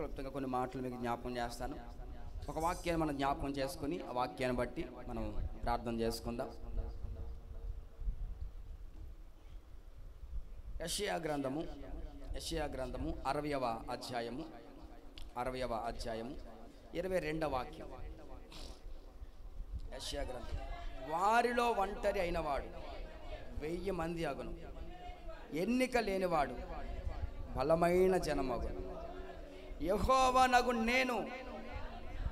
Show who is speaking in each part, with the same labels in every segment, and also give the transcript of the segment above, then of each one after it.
Speaker 1: క్లుప్తంగా కొన్ని మాటలు మీకు జ్ఞాపకం చేస్తాను. ఒక వాక్యాన్ని మనం జ్ఞాపకం చేసుకుని ఆ వాక్యాన్ని బట్టి మనం ప్రార్థన చేసుకుందాం. యెషయా గ్రంథము 60వ అధ్యాయము 22వ వాక్యం. యెషయా గ్రంథం. వారిలో ఒంటరి అయినవాడు 1000 మంది అగును, ఎన్నిక లేనివాడు బలమైన జనమగును. యెహోవానగు నేను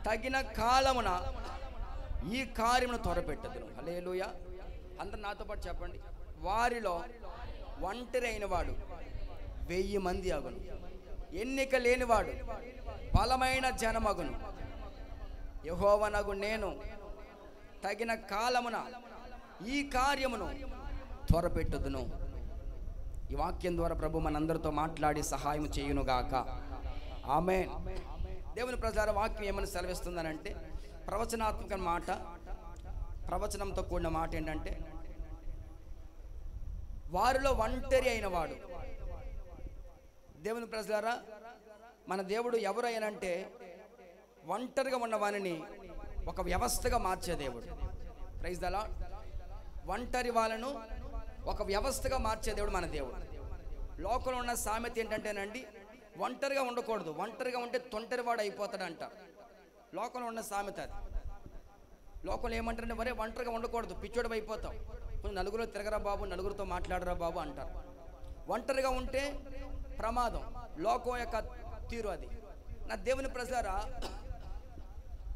Speaker 1: తగిన కాలమున ఈ కార్యమును త్వరపెట్టదును. హల్లెలూయా. అందరు నాతో పాటు చెప్పండి. వారిలో ఒంటరి అయినవాడు 1000 మంది అగును, ఎన్నిక లేనివాడు బలమైన జనమగును. యెహోవానగు నేను తగిన కాలమున ఈ కార్యమును త్వరపెట్టుదును. ఈ వాక్యం ద్వారా ప్రభు మనందరితో మాట్లాడి సహాయం చేయునుగాక. ఆమేన్. దేవుని ప్రజల వాక్యం ఏమని సెలవిస్తుందనంటే, ప్రవచనాత్మక మాట, ప్రవచనంతో కూడిన మాట ఏంటంటే, వారిలో ఒంటరి అయినవాడు. దేవుని ప్రజలారా, మన దేవుడు ఎవరైనంటే ఒంటరిగా ఉన్న వారిని ఒక వ్యవస్థగా మార్చే దేవుడు. Praise the lord. ఒంటరి వాళ్ళను ఒక వ్యవస్థగా మార్చే దేవుడు మన దేవుడు. లోకంలో ఉన్న సామెత ఏంటంటేనండి, ఒంటరిగా ఉండకూడదు, ఒంటరిగా ఉంటే తొంటరివాడు అయిపోతాడు అంటారు. లోకంలో ఉన్న సామెత అది. లోకంలో ఏమంటారంటే, మరే ఒంటరిగా ఉండకూడదు, పిచ్చోడు అయిపోతావు, కొంచెం నలుగురిలో తిరగరా బాబు, నలుగురితో మాట్లాడరా బాబు అంటారు. ఒంటరిగా ఉంటే ప్రమాదం, లోకం యొక్క తీరు అది. నా దేవుని ప్రజలారా,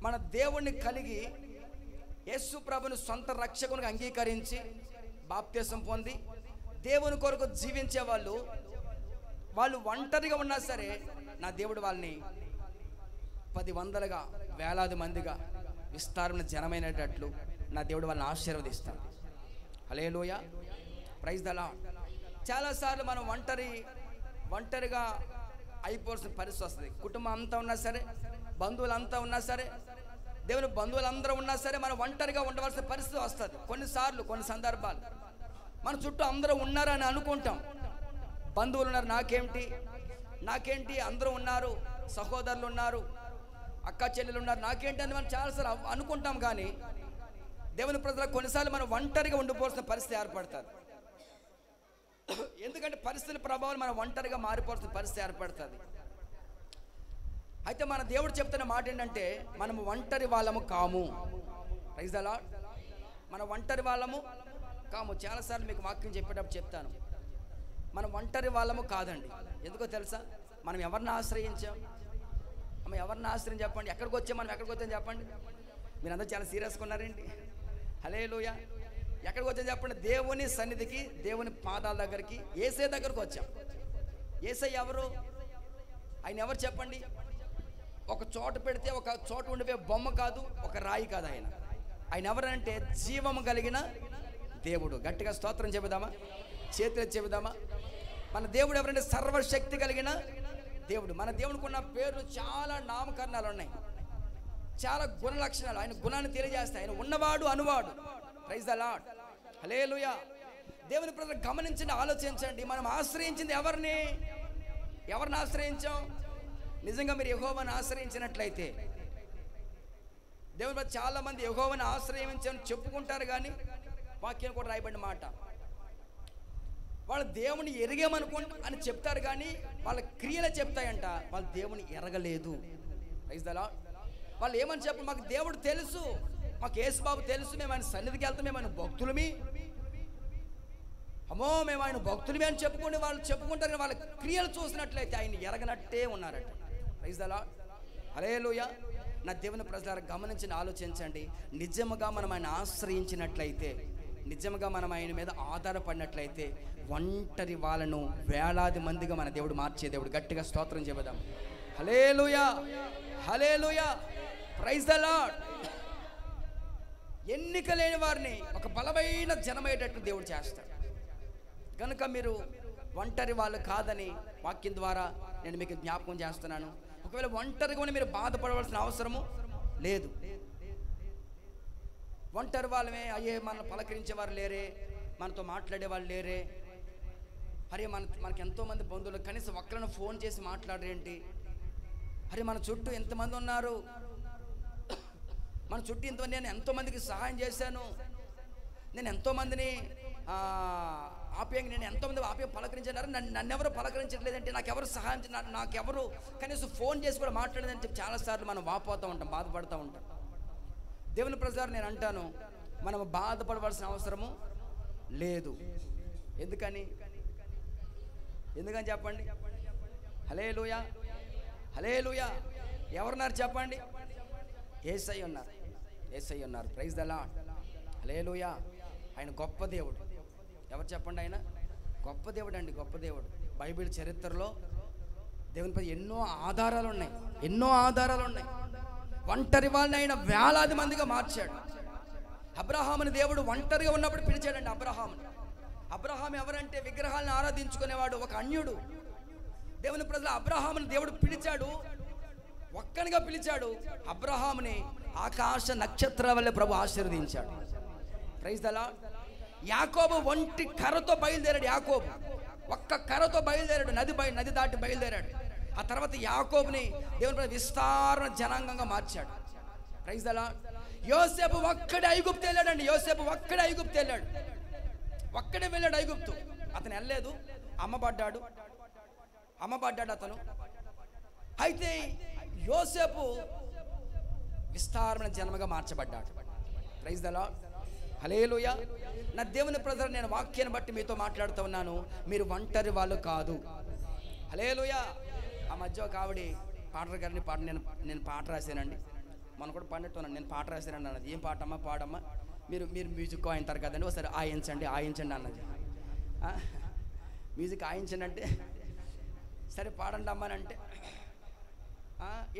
Speaker 1: మన దేవుణ్ణి కలిగి యేసు ప్రభుని సొంత రక్షకునిగా అంగీకరించి బాప్తిసం పొంది దేవుని కొరకు జీవించే వాళ్ళు ఒంటరిగా ఉన్నా సరే, నా దేవుడు వాళ్ళని 10 వందలుగా, వేలాది మందిగా, విస్తారమైన జనమైనట్లు నా దేవుడు వాళ్ళని ఆశీర్వదిస్తాడు. హల్లెలూయా. Praise the Lord. చాలాసార్లు మనం ఒంటరిగా అయిపోవాల్సిన పరిస్థితి వస్తుంది. కుటుంబం అంతా ఉన్నా సరే, బంధువులంతా ఉన్నా సరే, దేవుని బంధువులందరూ ఉన్నా సరే, మనం ఒంటరిగా ఉండవలసిన పరిస్థితి వస్తుంది. కొన్నిసార్లు, కొన్ని సందర్భాలు మన చుట్టూ అందరూ ఉన్నారని అనుకుంటాం. బంధువులు ఉన్నారు, నాకేంటి అందరూ ఉన్నారు, సహోదరులు ఉన్నారు, అక్క చెల్లెలు ఉన్నారు, నాకేంటి అని మనం చాలాసార్లు అనుకుంటాం. కానీ దేవుని ప్రజలకు కొన్నిసార్లు మనం ఒంటరిగా ఉండిపోవాల్సిన పరిస్థితి ఏర్పడుతుంది. ఎందుకంటే పరిస్థితుల ప్రభావం మనం ఒంటరిగా మారిపోవాల్సిన పరిస్థితి ఏర్పడుతుంది. అయితే మన దేవుడు చెప్తున్న మాట ఏంటంటే, మనము ఒంటరి వాళ్ళము కాము. Praise the lord. మన ఒంటరి వాళ్ళము కాము. చాలాసార్లు మీకు వాక్యం చెప్పేటప్పుడు చెప్తాను, మనం ఒంటరి వాళ్ళము కాదండి. ఎందుకో తెలుసా? మనం ఎవరిని ఆశ్రయించాం? ఎవరిని ఆశ్రయం చెప్పండి. ఎక్కడికి వచ్చాం? మనం ఎక్కడికి వచ్చాం చెప్పండి. మీరందరూ చాలా సీరియస్గా ఉన్నారండి. హల్లెలూయా. ఎక్కడికి వచ్చాం చెప్పండి? దేవుని సన్నిధికి, దేవుని పాదాల దగ్గరికి, యేసయ్య దగ్గరకు వచ్చాం. యేసయ్య ఎవరు? ఆయన ఎవరు చెప్పండి? ఒక చోట పెడితే ఒక చోట ఉండిపోయే బొమ్మ కాదు, ఒక రాయి కాదు. ఆయన ఎవరంటే జీవము కలిగిన దేవుడు. గట్టిగా స్తోత్రం చెబుదామా? చేతులు చెబుదామా? మన దేవుడు ఎవరంటే సర్వశక్తి కలిగిన దేవుడు. మన దేవునికి ఉన్న పేర్లు చాలా నామకరణాలు ఉన్నాయి, చాలా గుణ లక్షణాలు. ఆయన గుణాన్ని తెలియజేస్తాయి. ఆయన ఉన్నవాడు, అనువాడు. Praise the Lord. హల్లెలూయా. దేవుని ప్రజలు గమనించండి, ఆలోచించండి. మనం ఆశ్రయించింది ఎవరిని ఆశ్రయించాం? నిజంగా మీరు యెహోవాను ఆశ్రయించినట్లయితే, దేవుని చాలా మంది యెహోవాను ఆశ్రయించని చెప్పుకుంటారు, కానీ వాక్యం కూడా రాయబడిన మాట, వాళ్ళు దేవుని అని చెప్తారు, కానీ వాళ్ళ క్రియలు చెప్తాయంట వాళ్ళు దేవుని ఎరగలేదు. Praise the lord. వాళ్ళు ఏమని చెప్పు, మాకు దేవుడు తెలుసు, మాకు యేసు బాబు తెలుసు, మేము ఆయన సన్నిధికి వెళ్తాం, మేము ఆయన భక్తులమి, మేము ఆయన భక్తులమి అని చెప్పుకుని వాళ్ళు చెప్పుకుంటారు, కానీ వాళ్ళ క్రియలు చూసినట్లయితే ఆయన ఎరగనట్టే ఉన్నారట. Praise the Lord. హల్లెలూయా. నా దేవుని ప్రజలారా, గమనించి ఆలోచించండి. నిజముగా మనం ఆయన ఆశ్రయించినట్లయితే, నిజంగా మనం ఆయన మీద ఆధారపడినట్లయితే, ఒంటరి వాళ్ళను వేలాది మందిగా మన దేవుడు మార్చే దేవుడు. గట్టిగా స్తోత్రం చెబుదాం. హల్లెలూయా, హల్లెలూయా. Praise the Lord. ఎన్నిక లేని వారిని ఒక బలమైన జనమయ్యేటట్టు దేవుడు చేస్తాడు. కనుక మీరు ఒంటరి వాళ్ళు కాదని వాక్యం ద్వారా నేను మీకు జ్ఞాపకం చేస్తున్నాను. ఒకవేళ ఒంటరిగా మీరు బాధపడవలసిన అవసరము లేదు. ఒంటరి వాళ్ళమే, అయ్యే మన పలకరించేవారు లేరే, మనతో మాట్లాడేవాళ్ళు లేరే, అరే మనకి ఎంతోమంది బంధువులు, కనీసం ఒక్కరిని ఫోన్ చేసి మాట్లాడరేంటి, అరే మన చుట్టూ ఎంతమంది ఉన్నారు, మన చుట్టూ ఇంతమంది, నేను ఎంతోమందికి సహాయం చేశాను, నేను ఎంతోమందిని ఆప్యాయంగా, నేను ఎంతోమంది ఆప్యాయం పలకరించారు, నన్ను ఎవరు పలకరించట్లేదంటే, నాకెవరు సహాయం, నాకెవరు కనీసం ఫోన్ చేసి కూడా మాట్లాడదని చెప్పి చాలాసార్లు మనం వాపోతూ ఉంటాం, బాధపడుతూ ఉంటాం. దేవుని ప్రజలారా, నేను అంటాను, మనం బాధపడవలసిన అవసరము లేదు. ఎందుకని చెప్పండి? హల్లెలూయా, హల్లెలూయా. ఎవరున్నారు చెప్పండి? యేసయ్య ఉన్నారు, యేసయ్య ఉన్నారు. ప్రైజ్ ద లార్డ్, హల్లెలూయా. ఆయన గొప్ప దేవుడు. ఎవరు చెప్పండి? ఆయన గొప్ప దేవుడు అండి, గొప్ప దేవుడు. బైబిల్ చరిత్రలో దేవునిపై ఎన్నో ఆధారాలు ఉన్నాయి, ఎన్నో ఆధారాలు ఉన్నాయి. ఒంటరి వాళ్ళని ఆయన వేలాది మందిగా మార్చాడు. అబ్రహాముని దేవుడు ఒంటరిగా ఉన్నప్పుడు పిలిచాడండి అబ్రహాముని. అబ్రహాం ఎవరంటే విగ్రహాలను ఆరాధించుకునేవాడు, ఒక అన్యుడు. దేవుని ప్రజలు అబ్రహాముని దేవుడు పిలిచాడు, ఒక్కనిగా పిలిచాడు. అబ్రహాముని ఆకాశ నక్షత్రాల వల్ల ప్రభు ఆశీర్వదించాడు. Praise the lord. యాకోబు ఒంటి కర్రతో బయలుదేరాడు. యాకోబు ఒక్క కర్రతో బయలుదేరాడు, నది దాటి బయలుదేరాడు. ఆ తర్వాత యాకోబుని దేవుని ప్రజలు విస్తారణ జనాంగంగా మార్చాడు. Praise the lord. యోసేపు ఒక్కడే ఐగుప్తు వెళ్ళాడండి. యోసేపు ఒక్కడే ఐగుప్తు వెళ్ళాడు, ఒక్కడే వెళ్ళాడు ఐగుప్తు. అతను వెళ్ళలేదు, అమ్మబడ్డాడు అతను. అయితే యోసేపు విస్తారమైన జన్మగా మార్చబడ్డాడు. ప్రైజ్ ద లార్డ్, హల్లెలూయా. నా దేవుని ప్రజలు, నేను వాక్యాన్ని బట్టి మీతో మాట్లాడుతూ ఉన్నాను, మీరు ఒంటరి వాళ్ళు కాదు. హల్లెలూయా. ఆ మధ్య ఒక ఆవిడ పాటల గారిని నేను పాట రాశానండి, మనం కూడా పాడినట్టున్నాను. నేను పాట రాశానండి అన్నది. ఏం పాటమ్మా? పాడమ్మా, మీరు మ్యూజిక్ ఆయింటారు కదండి, ఒకసారి ఆయించండి అన్నది. మ్యూజిక్ ఆయించండి అంటే, సరే పాడండి అమ్మని అంటే,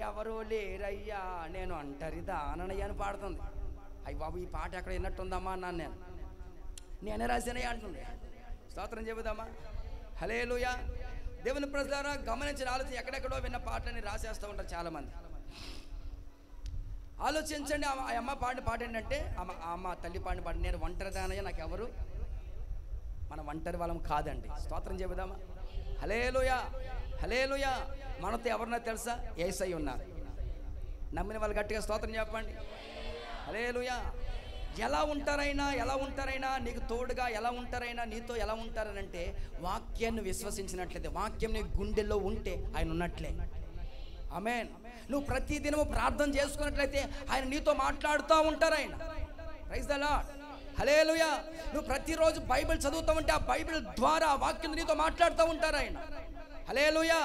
Speaker 1: ఎవరు లేరయ్యా నేను ఒంటరిదా అనయ్య అని పాడుతుంది. అయ్యి బాబు, ఈ పాట ఎక్కడ విన్నట్టుందమ్మా అన్నాను. నేనే రాశానయ్యా అంటుంది. స్తోత్రం చెబుదామా? హల్లెలూయా. దేవుని ప్రజలారా, గమనించిన ఆలోచన, ఎక్కడెక్కడో విన్న పాటలని రాసేస్తూ ఉంటారు చాలామంది. ఆలోచించండి. ఆ అమ్మ పాడిన పాట ఏంటంటే, అమ్మ తల్లి పాడిన పాట, నేను ఒంటరిదానయ్య, నాకు ఎవరు, మనం ఒంటరి వాళ్ళం కాదండి. స్తోత్రం చెబుదామా? హల్లెలూయా, హల్లెలూయా. మనతో ఎవరన్నా తెలుసా? యేసయ్య ఉన్నారు. నమ్మిన వాళ్ళు గట్టిగా స్తోత్రం చెప్పండి. హల్లెలూయా. ఎలా ఉంటారైనా నీకు తోడుగా ఎలా ఉంటారైనా, నీతో ఎలా ఉంటారనంటే, వాక్యాన్ని విశ్వసించినట్లయితే, వాక్యం నీ గుండెల్లో ఉంటే ఆయన ఉన్నట్లే. ఆమేన్. నువ్వు ప్రతి దినము ప్రార్థన చేసుకున్నట్లయితే ఆయన నీతో మాట్లాడుతూ ఉంటారు. ఆయన ప్రైజ్ ద లార్డ్, హల్లెలూయా. నువ్వు ప్రతిరోజు బైబిల్ చదువుతూ ఉంటే ఆ బైబిల్ ద్వారా ఆ వాక్యం నీతో మాట్లాడుతూ ఉంటారు ఆయన. హల్లెలూయా,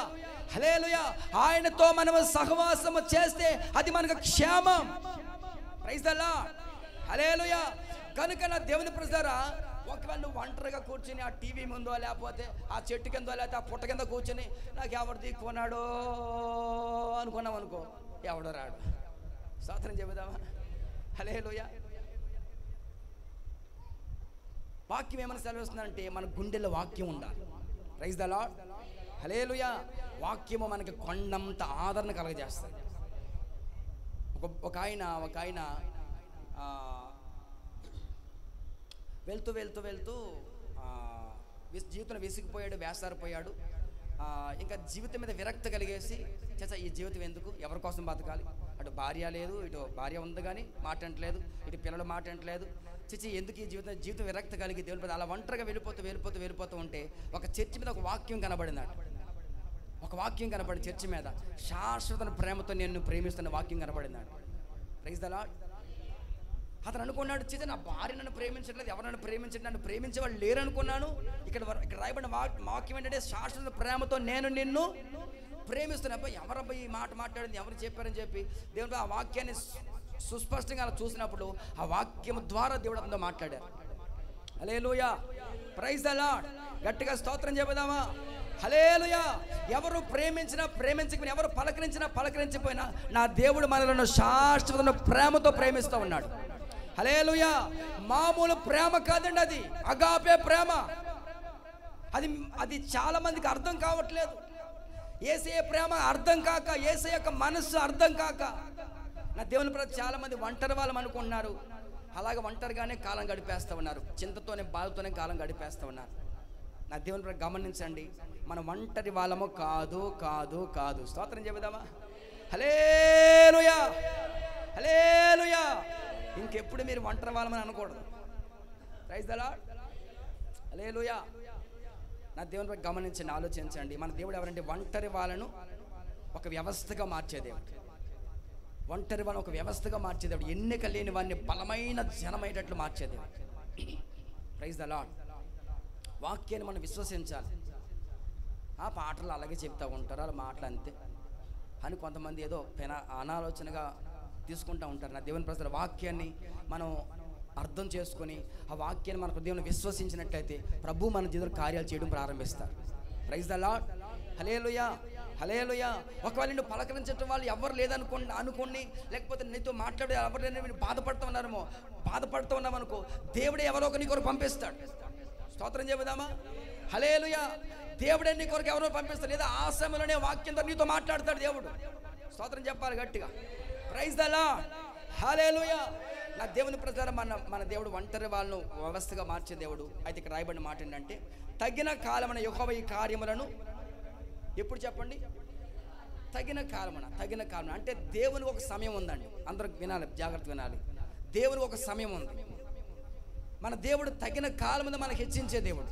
Speaker 1: హల్లెలూయా. ఆయనతో మనం సహవాసము చేస్తే అది మనకు క్షేమం. ప్రైజ్ ద లార్డ్, హల్లెలూయా. కనుక నా దేవుని ప్రజలారా, ఒకవేళ నువ్వు ఒంటరిగా కూర్చుని ఆ టీవీ ముందో, లేకపోతే ఆ చెట్టు కిందో, లేకపోతే ఆ పుట్ట కింద కూర్చుని నాకు ఎవరు దిక్కున్నాడో అనుకున్నావు అనుకో, ఎవడో రాడు. స్తోత్రం చెబుదామా? హల్లెలూయా. వాక్యం ఏమైనా సెలవిస్తుందంటే, మన గుండెల్లో వాక్యం ఉండాలి. ప్రైజ్ ద లార్డ్, హల్లెలూయా. వాక్యము మనకి కొండంత ఆదరణ కలగజేస్తుంది. ఒక ఆయన వెళ్తూ జీవితంలో విసిగిపోయాడు, వేసారిపోయాడు. ఇంకా జీవితం మీద విరక్తి కలిగేసి, చేసా ఈ జీవితం ఎందుకు, ఎవరి కోసం బతకాలి, అటు భార్య లేదు, ఇటు భార్య ఉంది కానీ మాట్లాడట్లేదు, ఇటు పిల్లలు మాట్లాడట్లేదు, చిచి ఎందుకు ఈ జీవితం విరక్తి కలిగి దేవుని మీద అలా ఒంటరిగా వెళ్ళిపోతూ ఉంటే ఒక చర్చి మీద ఒక వాక్యం కనబడింది. ఒక వాక్యం కనబడి, చర్చి మీద శాశ్వత ప్రేమతో నేను ప్రేమిస్తున్న వాక్యం కనబడింది. Praise the lord. అతను అనుకున్నాడు, చిచి నా భార్య నన్ను ప్రేమించట్లేదు, ఎవరు నన్ను ప్రేమించట్లేదు, నన్ను ప్రేమించే వాళ్ళు లేరు అనుకున్నాను. ఇక్కడ రాయబడిన వాక్యం ఏంటంటే, శాశ్వత ప్రేమతో నేను నిన్ను ప్రేమిస్తున్నా. ఎవరబ్బా ఈ మాట మాట్లాడింది, ఎవరు చెప్పారని చెప్పి దేవుడు ఆ వాక్యాన్ని సుస్పష్టంగా అలా చూసినప్పుడు ఆ వాక్యం ద్వారా దేవుడు అతనితో మాట్లాడారు. హల్లెలూయా, ప్రైజ్ ద లార్డ్. గట్టిగా స్తోత్రం చెబుదామా? హల్లెలూయా. ఎవరు ప్రేమించకపోయినా, ఎవరు పలకరించిపోయినా నా దేవుడు మనలను శాశ్వత ప్రేమతో ప్రేమిస్తూ ఉన్నాడు. హల్లెలూయా. మామూలు ప్రేమ కాదండి, అది అగాపే ప్రేమ. అది చాలా మందికి అర్థం కావట్లేదు. యేసయ్య ప్రేమ అర్థం కాక, యేసయ్య యొక్క మనస్సు అర్థం కాక నా దేవుని ప్రతి చాలా మంది ఒంటరి వాళ్ళం అనుకుంటున్నారు. అలాగే ఒంటరిగానే కాలం గడిపేస్తూ ఉన్నారు, చింతతోనే బాధతోనే కాలం గడిపేస్తూ ఉన్నారు. నా దేవుని ప్రతి గమనించండి, మనం ఒంటరి వాళ్ళము కాదు. స్తోత్రం చెబుదామా? హల్లెలూయా, హల్లెలూయా. ఇంకెప్పుడు మీరు ఒంటరి వాళ్ళమని అనకూడదు. ప్రైజ్ ది లార్డ్, హల్లెలూయా. నా దేవుని గమనించండి, ఆలోచించండి. మన దేవుడు ఎవరంటే ఒంటరి వాళ్ళను ఒక వ్యవస్థగా మార్చే దేవుడు. ఒంటరి వాళ్ళని ఒక వ్యవస్థగా మార్చే దేవుడు. ఎన్నిక లేని వారిని బలమైన జనమయ్యేటట్లు మార్చే దేవుడు. Praise the lord. వాక్యాన్ని మనం విశ్వసించాలి. ఆ పాటలు అలాగే చెప్తూ ఉంటారు, వాళ్ళ మాటలు అంతే అని కొంతమంది ఏదో అనాలోచనగా తీసుకుంటూ ఉంటారు. నా దేవుని ప్రజల వాక్యాన్ని మనం అర్థం చేసుకొని ఆ వాక్యాన్ని మన హృదయంలో విశ్వసించినట్లయితే ప్రభు మన జీవితంలో కార్యాలు చేయడం ప్రారంభిస్తారు. ప్రైజ్ ది లార్డ్, హల్లెలూయా, హల్లెలూయా. ఒకవేళ నిన్ను పలకరించడం వాళ్ళు ఎవరు అనుకోండి, లేకపోతే నీతో మాట్లాడే ఎవరు లేని బాధపడుతూ ఉన్నామనుకో, దేవుడే ఎవరో ఒక నీ కొరకు పంపిస్తాడు. స్తోత్రం చెబుదామా? హల్లెలూయా. దేవుడే నీ కొరకు ఎవరో పంపిస్తాడు, లేదా ఆ సమయంలోనే వాక్యంతో నీతో మాట్లాడతాడు దేవుడు. స్తోత్రం చెప్పాలి గట్టిగా. ప్రైజ్ ది లార్డ్, హల్లెలూయా. నా దేవుని ప్రకారం మన దేవుడు ఒంటరి వాళ్ళను వ్యవస్థగా మార్చే దేవుడు. అయితే ఇక్కడ రాయబడిన మాట ఏంటంటే, తగిన కాలమున యెహోవా ఈ కార్యములను, ఎప్పుడు చెప్పండి? తగిన కాలమున. తగిన కాలమున అంటే దేవునికి ఒక సమయం ఉందండి. అందరూ వినాలి, జాగ్రత్త వినాలి. దేవునికి ఒక సమయం ఉంది. మన దేవుడు తగిన కాలమున మనకు హెచ్చించే దేవుడు.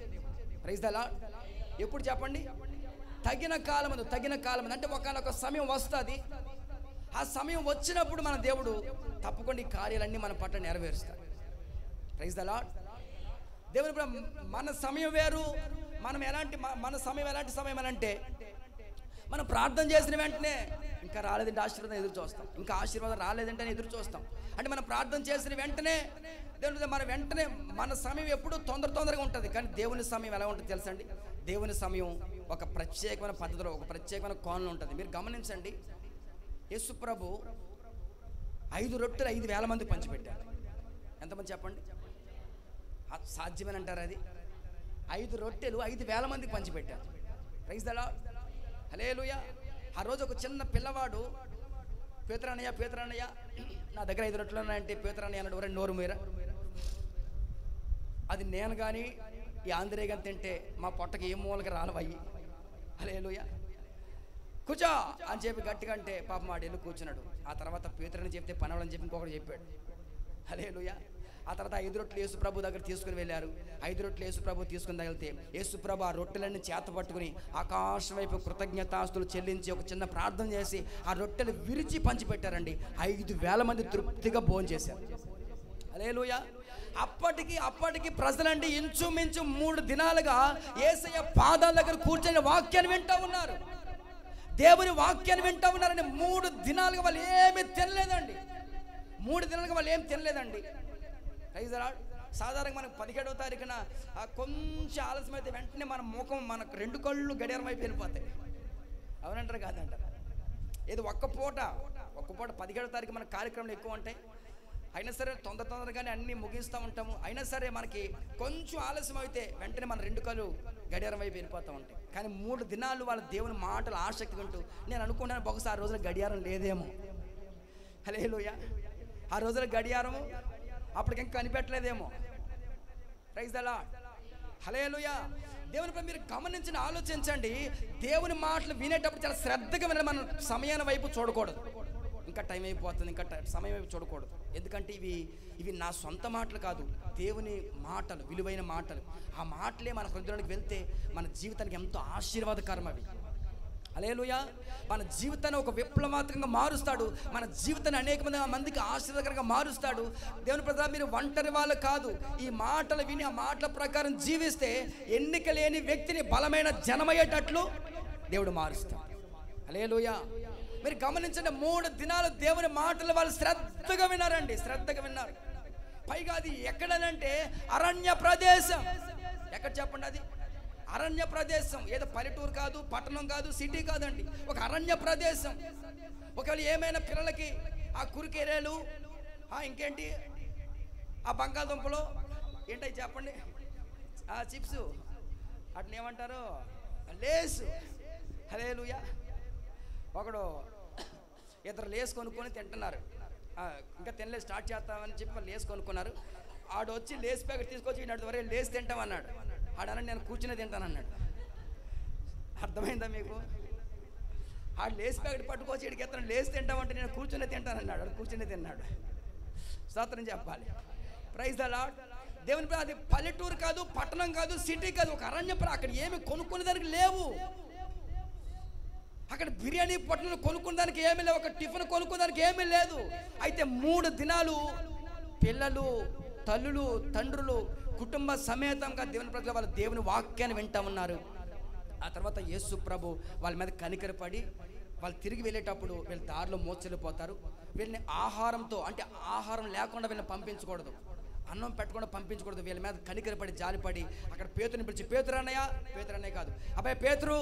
Speaker 1: Praise the lord. ఎప్పుడు చెప్పండి? తగిన కాలమున. తగిన కాలమున అంటే ఒకనొక సమయం వస్తుంది. ఆ సమయం వచ్చినప్పుడు మన దేవుడు తప్పకుండా ఈ కార్యాలన్నీ మన పట్ల నెరవేరుస్తాడు. Praise the lord. దేవుని మన సమయం వేరు. మన సమయం ఎలాంటి సమయం అని అంటే, మనం ప్రార్థన చేసిన వెంటనే ఇంకా రాలేదంటే ఆశీర్వాదం ఎదురు చూస్తాం, ఇంకా ఆశీర్వాదం రాలేదంటే ఎదురు చూస్తాం. అంటే మనం ప్రార్థన చేసిన వెంటనే మన సమయం ఎప్పుడు తొందరగా ఉంటుంది. కానీ దేవుని సమయం ఎలా ఉంటుంది తెలుసండి? దేవుని సమయం ఒక ప్రత్యేకమైన పద్ధతిలో, ఒక ప్రత్యేకమైన కోణంలో ఉంటుంది. మీరు గమనించండి. యేసు ప్రభు 5 రొట్టెలు 5,000 మందికి పంచిపెట్టారు. ఎంతమంది చెప్పండి? సాధ్యమని అంటారు అది? 5 రొట్టెలు 5,000 మందికి పంచిపెట్టారు. ప్రైజ్ ది లార్డ్, హల్లెలూయా. ఆ రోజు ఒక చిన్న పిల్లవాడు, పేతురన్నయ్య నా దగ్గర 5 రొట్టెలు ఉన్నాయంటే పేతురన్నయ్య అన్నాడు, ఒరే నోరు మీరా, అది నేను కానీ ఈ ఆంధ్రే కానీ తింటే మా పొట్టకి ఏ మూలకి రాలవయ్యి. హల్లెలూయా. కూర్చో అని చెప్పి గట్టిగా అంటే పాపం వాడు వెళ్ళి కూర్చున్నాడు. ఆ తర్వాత పేతురని చెప్తే పనవాళ్ళని చెప్పి ఇంకొకటి చెప్పాడు. హల్లెలూయా. ఆ తర్వాత 5 రొట్టెలు యేసు ప్రభు దగ్గర తీసుకుని వెళ్ళారు. 5 రొట్టెలు యేసు ప్రభు తీసుకుని తగిలితే యేసు ప్రభు ఆ రొట్టెలన్నీ చేత పట్టుకుని ఆకాశం వైపు కృతజ్ఞతాస్తులు చెల్లించి ఒక చిన్న ప్రార్థన చేసి ఆ రొట్టెలు విరిచి పంచిపెట్టారండి. 5,000 మంది తృప్తిగా భోజనం చేశారు. హల్లెలూయా. అప్పటికి ప్రజలండి ఇంచుమించు 3 దినాలుగా యేసయ్య పాదాల దగ్గర కూర్చొని వాక్యాన్ని వింటూ ఉన్నారు. దేవుని వాక్యాన్ని వింటూ ఉన్నారని 3 దినాలుగా వాళ్ళు ఏమీ తినలేదండి. 3 దినాలుగా వాళ్ళు ఏం తినలేదండి. Praise the lord. సాధారణంగా మనకు 17వ తారీఖున కొంచెం ఆలస్యం అయితే వెంటనే మన ముఖం, మనకు 2 కళ్ళు గడియారం వైపు వెళ్ళిపోతాయి. అవునంటారు కాదంటారు? ఏదో ఒక్క పూట 17వ తారీఖు మన కార్యక్రమాలు ఎక్కువ ఉంటాయి. అయినా సరే తొందరగానే అన్నీ ముగిస్తూ ఉంటాము. అయినా సరే మనకి కొంచెం ఆలస్యం అయితే వెంటనే మన 2 కళ్ళు గడియారం వైపు వెళ్ళిపోతూ ఉంటాయి. కానీ 3 దినాలు వాళ్ళ దేవుని మాటలు ఆసక్తి వింటూ, నేను అనుకున్నాను బహుశా ఆ రోజుల గడియారం లేదేమో. హల్లెలూయా. ఆ రోజుల గడియారము అప్పటికి ఇంకా కనిపెట్టలేదేమో. ప్రైజ్ ది లార్డ్, హల్లెలూయా. దేవునిపై మీరు గమనించిన ఆలోచించండి. దేవుని మాటలు వినేటప్పుడు చాలా శ్రద్ధగా వినాలి. మనం సమయాన్ని వైపు చూడకూడదు. ఇంకా టైం అయిపోతుంది, ఇంకా సమయం వైపు చూడకూడదు. ఎందుకంటే ఇవి నా సొంత మాటలు కాదు, దేవుని మాటలు, విలువైన మాటలు. ఆ మాటలే మన హృదయానికి వెళ్తే మన జీవితానికి ఎంతో ఆశీర్వాదకరం అవి. హల్లెలూయా. మన జీవితాన్ని ఒక విప్లవాత్మకంగా మారుస్తాడు. మన జీవితాన్ని అనేక మందికి ఆశీర్వాదకరంగా మారుస్తాడు. దేవుని ప్రజలు, మీరు ఒంటరి వాళ్ళు కాదు. ఈ మాటలు విని ఆ మాటల ప్రకారం జీవిస్తే ఎన్నిక లేని వ్యక్తిని బలమైన జనమయ్యేటట్లు దేవుడు మారుస్తాడు. హల్లెలూయా. మీరు గమనించండి, 3 దినాలు దేవుని మాటలు వాళ్ళు శ్రద్ధగా విన్నారండి, శ్రద్ధగా విన్నారు. పైగా అది ఎక్కడనంటే అరణ్య ప్రదేశం. ఎక్కడ చెప్పండి? అది అరణ్య ప్రదేశం. ఏదో పల్లెటూరు కాదు, పట్టణం కాదు, సిటీ కాదండి, ఒక అరణ్య ప్రదేశం. ఒకవేళ ఏమైనా పిల్లలకి ఆ కురికెరేలు, ఇంకేంటి ఆ బంగాళదుంపలు ఏంటో చెప్పండి, ఆ చిప్స్, అట్లా ఏమంటారు, లేసు. హల్లెలూయా. ఒకడు 2 లేస్ కొనుక్కొని తింటున్నారు. ఇంకా తినలేదు, స్టార్ట్ చేస్తామని చెప్పి వాళ్ళు లేస్ కొనుక్కున్నారు. ఆడు వచ్చి లేస్ ప్యాకెట్ తీసుకొచ్చి ఈనాడు వరే లేస్ తింటామన్నాడు. ఆడని నేను కూర్చునే తింటానన్నాడు. అర్థమైందా మీకు? ఆడు లేచి ప్యాకెట్ పట్టుకోవచ్చు, ఇక్కడికి ఎత్తాను, లేచి తింటామంటే నేను కూర్చునే తింటానన్నాడు. వాడు కూర్చునే తిన్నాడు. స్తోత్రం చెప్పాలి. Praise the lord. దేవుని అది పల్లెటూరు కాదు, పట్టణం కాదు, సిటీ కాదు, ఒక అరణ్యపురం. అక్కడ ఏమి కొనుక్కునేదానికి లేవు. అక్కడ బిర్యానీ పొట్టలు కొనుక్కునేదానికి ఏమీ లేవు, ఒక టిఫిన్ కొనుక్కునేదానికి ఏమీ లేదు. అయితే 3 దినాలు పిల్లలు, తల్లులు, తండ్రులు కుటుంబ సమేతంగా దేవుని ప్రజలు వాళ్ళ దేవుని వాక్యాన్ని వింటా ఉన్నారు. ఆ తర్వాత యేసు ప్రభు వాళ్ళ మీద కనికరపడి వాళ్ళు తిరిగి వెళ్ళేటప్పుడు వీళ్ళ దారిలో మోచెల్లిపోతారు. వీళ్ళని ఆహారంతో, అంటే ఆహారం లేకుండా వీళ్ళని పంపించకూడదు, అన్నం పెట్టకుండా పంపించకూడదు. వీళ్ళ మీద కనికరపడి జాలిపడి అక్కడ పేతురుని పిలిచి, పేతురు అన్నయ్య కాదు, అబ్బాయి పేతురు,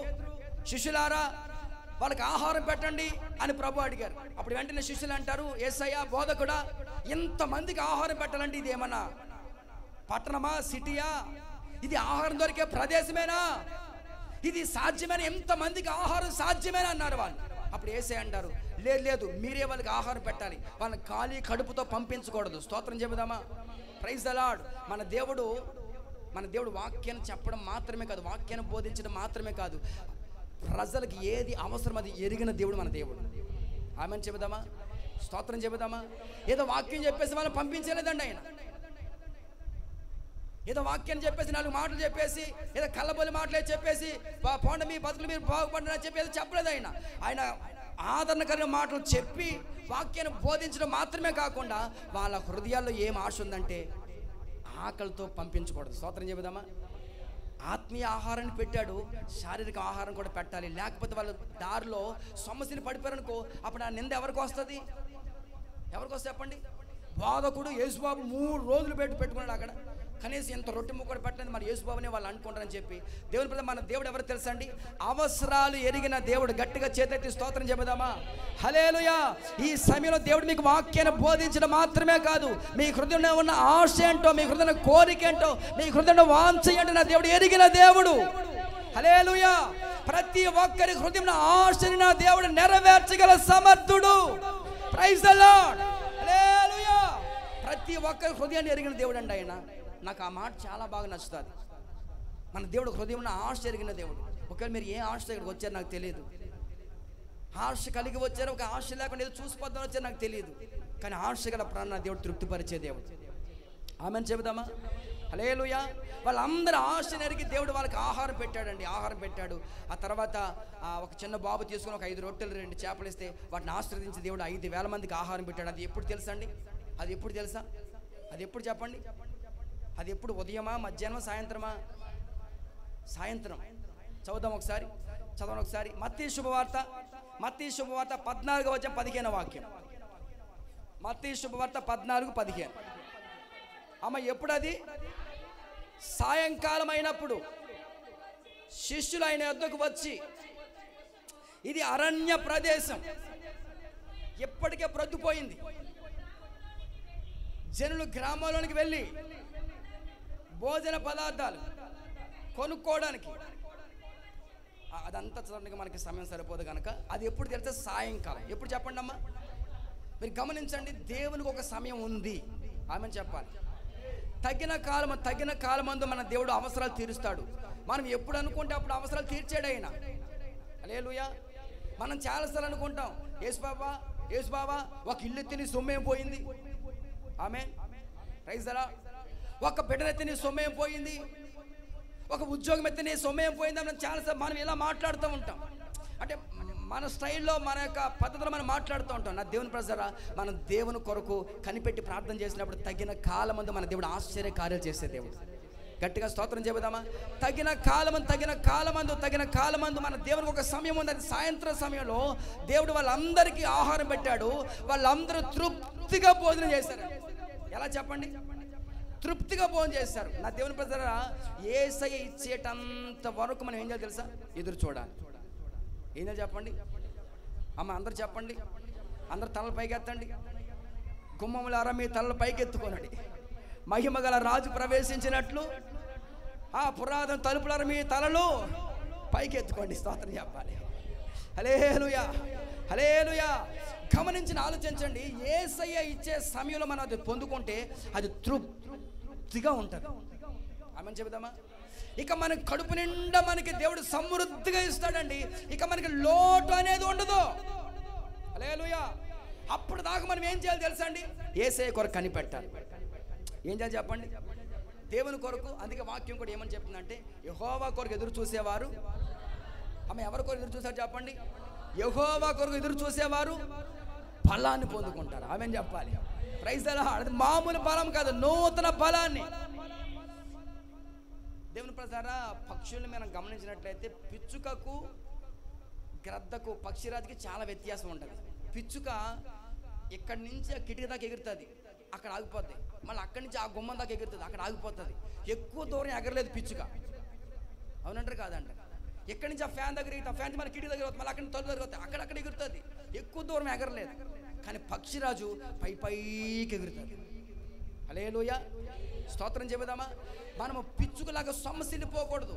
Speaker 1: శిష్యులారా వాళ్ళకి ఆహారం పెట్టండి అని ప్రభు అడిగారు. అప్పుడు వెంటనే శిష్యులు అంటారు, యేసయ్య బోధకుడా, ఇంతమందికి ఆహారం పెట్టాలంటే ఇది ఏమన్నా పట్టణమా, సిటీయా? ఇది ఆహారం దొరికే ప్రదేశమేనా? ఇది సాధ్యమేనా? ఎంతమందికి ఆహారం సాధ్యమేనా అన్నారు వాళ్ళు. అప్పుడు యేసయ్య అంటారు, లేదు, మీరే వాళ్ళకి ఆహారం పెట్టాలి, వాళ్ళని ఖాళీ కడుపుతో పంపించకూడదు. స్తోత్రం చెబుదామా? Praise the lord. మన దేవుడు వాక్యాన్ని చెప్పడం మాత్రమే కాదు, వాక్యాన్ని బోధించడం మాత్రమే కాదు, ప్రజలకు ఏది అవసరం అది ఎరిగిన దేవుడు మన దేవుడు. ఆమెను చెబుదామా? స్తోత్రం చెబుదామా? ఏదో వాక్యం చెప్పేసి వాళ్ళని పంపించలేదండి ఆయన. ఏదో వాక్యాన్ని చెప్పేసి 4 మాటలు చెప్పేసి, ఏదో కళ్ళబొల్లి మాటలే చెప్పేసి పోండి మీ బతుకులు మీరు బాగుపడిన చెప్పేసి చెప్పలేదు ఆయన. ఆయన ఆదరణకరమైన మాటలు చెప్పి వాక్యాన్ని బోధించడం మాత్రమే కాకుండా వాళ్ళ హృదయాల్లో ఏం ఆశ ఉందంటే ఆకలితో పంపించకూడదు. స్తోత్రం చెబుదామా? ఆత్మీయ ఆహారాన్ని పెట్టాడు, శారీరక ఆహారం కూడా పెట్టాలి. లేకపోతే వాళ్ళు దారిలో సమస్యలు పడిపోయారనుకో, అప్పుడు ఆ నింద ఎవరికి వస్తుంది? చెప్పండి. బోధకుడు యేసుబాబు 3 రోజులు పెట్టుకున్నాడు అక్కడ, కనీసం ఎంత రొట్టె ముక్కడు పెట్టలేదు, మరి యేసుబాబునే వాళ్ళు అనుకుంటారని చెప్పి. దేవుని ప్రజలు, మన దేవుడు ఎవరు తెలుసా అండి? అవసరాలు ఎరిగిన దేవుడు. గట్టిగా చేతెత్తి స్తోత్రం చెబుదామా? హల్లెలూయా. ఈ సమయంలో దేవుడు మీకు వాక్యాన్ని బోధించడం మాత్రమే కాదు, మీ హృదయంలో ఉన్న ఆశ ఏంటో, మీ హృదయంలో కోరిక ఏంటో, మీ హృదయంలో వాంఛ ఏంటో నా దేవుడు ఎరిగిన దేవుడు. హల్లెలూయా. ప్రతి ఒక్కరి హృదయంలో ఆశని నా దేవుడు నెరవేర్చగల సమర్థుడు. Praise the Lord. హల్లెలూయా. ప్రతి ఒక్కరి హృదయాన్ని ఎరిగిన దేవుడు అండి ఆయన. నాకు ఆ మాట చాలా బాగా నచ్చుతుంది. మన దేవుడు హృదయంలో ఆశ ఎరిగిన దేవుడు. ఒకవేళ మీరు ఏ ఆశతో ఇక్కడికి వచ్చారు నాకు తెలియదు, ఆశ కలిగి వచ్చారు, ఒక ఆశ లేకుండా ఏదో చూసిపోద్దామని వచ్చారు నాకు తెలియదు, కానీ ఆశ గల ప్రాణ దేవుడు తృప్తిపరిచే దేవుడు. ఆమెను చెబుదామా? హల్లెలూయా. వాళ్ళందరూ ఆశ ఎరిగి దేవుడు వాళ్ళకి ఆహారం పెట్టాడండి, ఆహారం పెట్టాడు. ఆ తర్వాత ఒక చిన్న బాబు తీసుకుని ఒక 5 రొట్టెలు 2 చేపలు ఇస్తే వాటిని ఆశీర్వదించి దేవుడు 5,000 మందికి ఆహారం పెట్టాడు. అది ఎప్పుడు తెలుసా అండి? అది ఎప్పుడు తెలుసా? అది ఎప్పుడు చెప్పండి? అది ఎప్పుడు? ఉదయమా, మధ్యాహ్నం, సాయంత్రమా? సాయంత్రం. చదువుదాం ఒకసారి, చదవండి ఒకసారి. మత్తయి శుభవార్త 14:15 వాక్యం. మత్తయి శుభవార్త 14:15. అమ్మ, ఎప్పుడు అది? సాయంకాలం అయినప్పుడు శిష్యులు ఆయన వద్దకు వచ్చి, ఇది అరణ్య ప్రదేశం, ఎప్పటికే ప్రొద్దుపోయింది, జనులు గ్రామాల్లోనికి వెళ్ళి భోజన పదార్థాలు కొనుక్కోవడానికి, అదంతా చదవడానికి మనకి సమయం సరిపోదు కనుక అది ఎప్పుడు తెలుసా? సాయంకాలం. ఎప్పుడు చెప్పండి అమ్మా? మీరు గమనించండి, దేవునికి ఒక సమయం ఉంది. ఆమెను చెప్పాలి. తగిన కాలమందు మన దేవుడు అవసరాలు తీరుస్తాడు. మనం ఎప్పుడు అనుకుంటే అప్పుడు అవసరాలు తీర్చాడు ఆయన. హల్లెలూయా. మనం చాలాసార్లు అనుకుంటాం, యేసు బాబా ఒక ఇల్లు ఎత్తి నీ సొమ్మేం పోయింది. ఆమేన్. Praise the Lord. ఒక బిడ్డనెత్తి నీ సొమ్మేం పోయింది, ఒక ఉద్యోగం ఎత్తి నీ సొమ్మేం పోయింది అని చాలాసార్లు మనం ఇలా మాట్లాడుతూ ఉంటాం. అంటే మన స్టైల్లో, మన యొక్క పద్ధతిలో మనం మాట్లాడుతూ ఉంటాం. నా దేవుని ప్రజరా, మన దేవుని కొరకు కనిపెట్టి ప్రార్థన చేసినప్పుడు తగిన కాలమందు మన దేవుడు ఆశ్చర్య కార్యాలు చేసే దేవుడు. గట్టిగా స్తోత్రం చెబుదామా? తగిన కాలమందు మన దేవునికి ఒక సమయం ఉంది. అది సాయంత్రం సమయంలో దేవుడు వాళ్ళందరికీ ఆహారం పెట్టాడు. వాళ్ళందరూ తృప్తిగా భోజనం చేశారు. ఎలా చెప్పండి? తృప్తిగా భోజనం చేశారు. నా దేవుని ప్రజరా, యేసయ్య ఇచ్చేటంత వరకు మనం ఏం చేయాలి తెలుసా? ఎదురు చూడాలి. ఏందో చెప్పండి అమ్మ, అందరు చెప్పండి, అందరు తలలు పైకెత్తండి. గుమ్మములారా మీ తలలు పైకెత్తుకోనండి. మహిమ గల రాజు ప్రవేశించినట్లు ఆ పురాతన తలుపులారా మీ తలలు పైకెత్తుకోండి. స్తోత్రం చెప్పాలి. హల్లెలూయా, హల్లెలూయా. గమనించిన ఆలోచించండి, యేసయ్య ఇచ్చే సమయంలో మనం అది పొందుకుంటే అది తృప్తిగా ఉంటుంది. ఆమెను చెబుదామా? ఇక మనకి కడుపు నిండా మనకి దేవుడు సమృద్ధిగా ఇస్తాడండి. ఇక మనకి లోటు అనేది ఉండదు. హల్లెలూయా. అప్పుడు దాకా మనం ఏం చేయాలి తెలుసా అండి? యేసయ్య కొరకు కనిపెట్టాలి. ఏం చేయాలి చెప్పండి? దేవుని కొరకు. అందుకే వాక్యం కూడా ఏమని చెప్తుందంటే, యెహోవా కొరకు ఎదురు చూసేవారు, ఆమె ఎవరి కొరకు ఎదురు చూసారు చెప్పండి? యెహోవా కొరకు ఎదురు చూసేవారు ఫలాన్ని పొందుకుంటారు. ఆమె చెప్పాలి. Praise the lord. అది మామూలు బలం కాదు, నూతన బలాన్ని. దేవుని ప్రసార పక్షుల్ని మనం గమనించినట్లయితే పిచ్చుకకు గ్రద్దకు పక్షిరాజుకి చాలా వ్యత్యాసం ఉంటుంది. పిచ్చుక ఇక్కడి నుంచి ఆ కిటికీ దాకా ఎగురుతుంది, అక్కడ ఆగిపోద్ది. మళ్ళీ అక్కడి నుంచి ఆ గుమ్మం దాకా ఎగురుతుంది, అక్కడ ఆగిపోతుంది. ఎక్కువ దూరం ఎగరలేదు పిచ్చుక. అవునంటారు కాదంట? ఎక్కడి నుంచి ఆ ఫ్యాన్ దగ్గర ఆ ఫ్యాన్ మన కిటికీ దగ్గర మళ్ళీ అక్కడి నుంచి తలుపు దగ్గర వస్తుంది, అక్కడక్కడ ఎగురుతుంది. ఎక్కువ దూరం ఎగరలేదు. కానీ పక్షిరాజు పైకి ఎగురుతుంది. హల్లెలూయా. స్తోత్రం చెబుదామా? మనము పిచ్చుకలాగా సొమ్మసిల్లిపోకూడదు.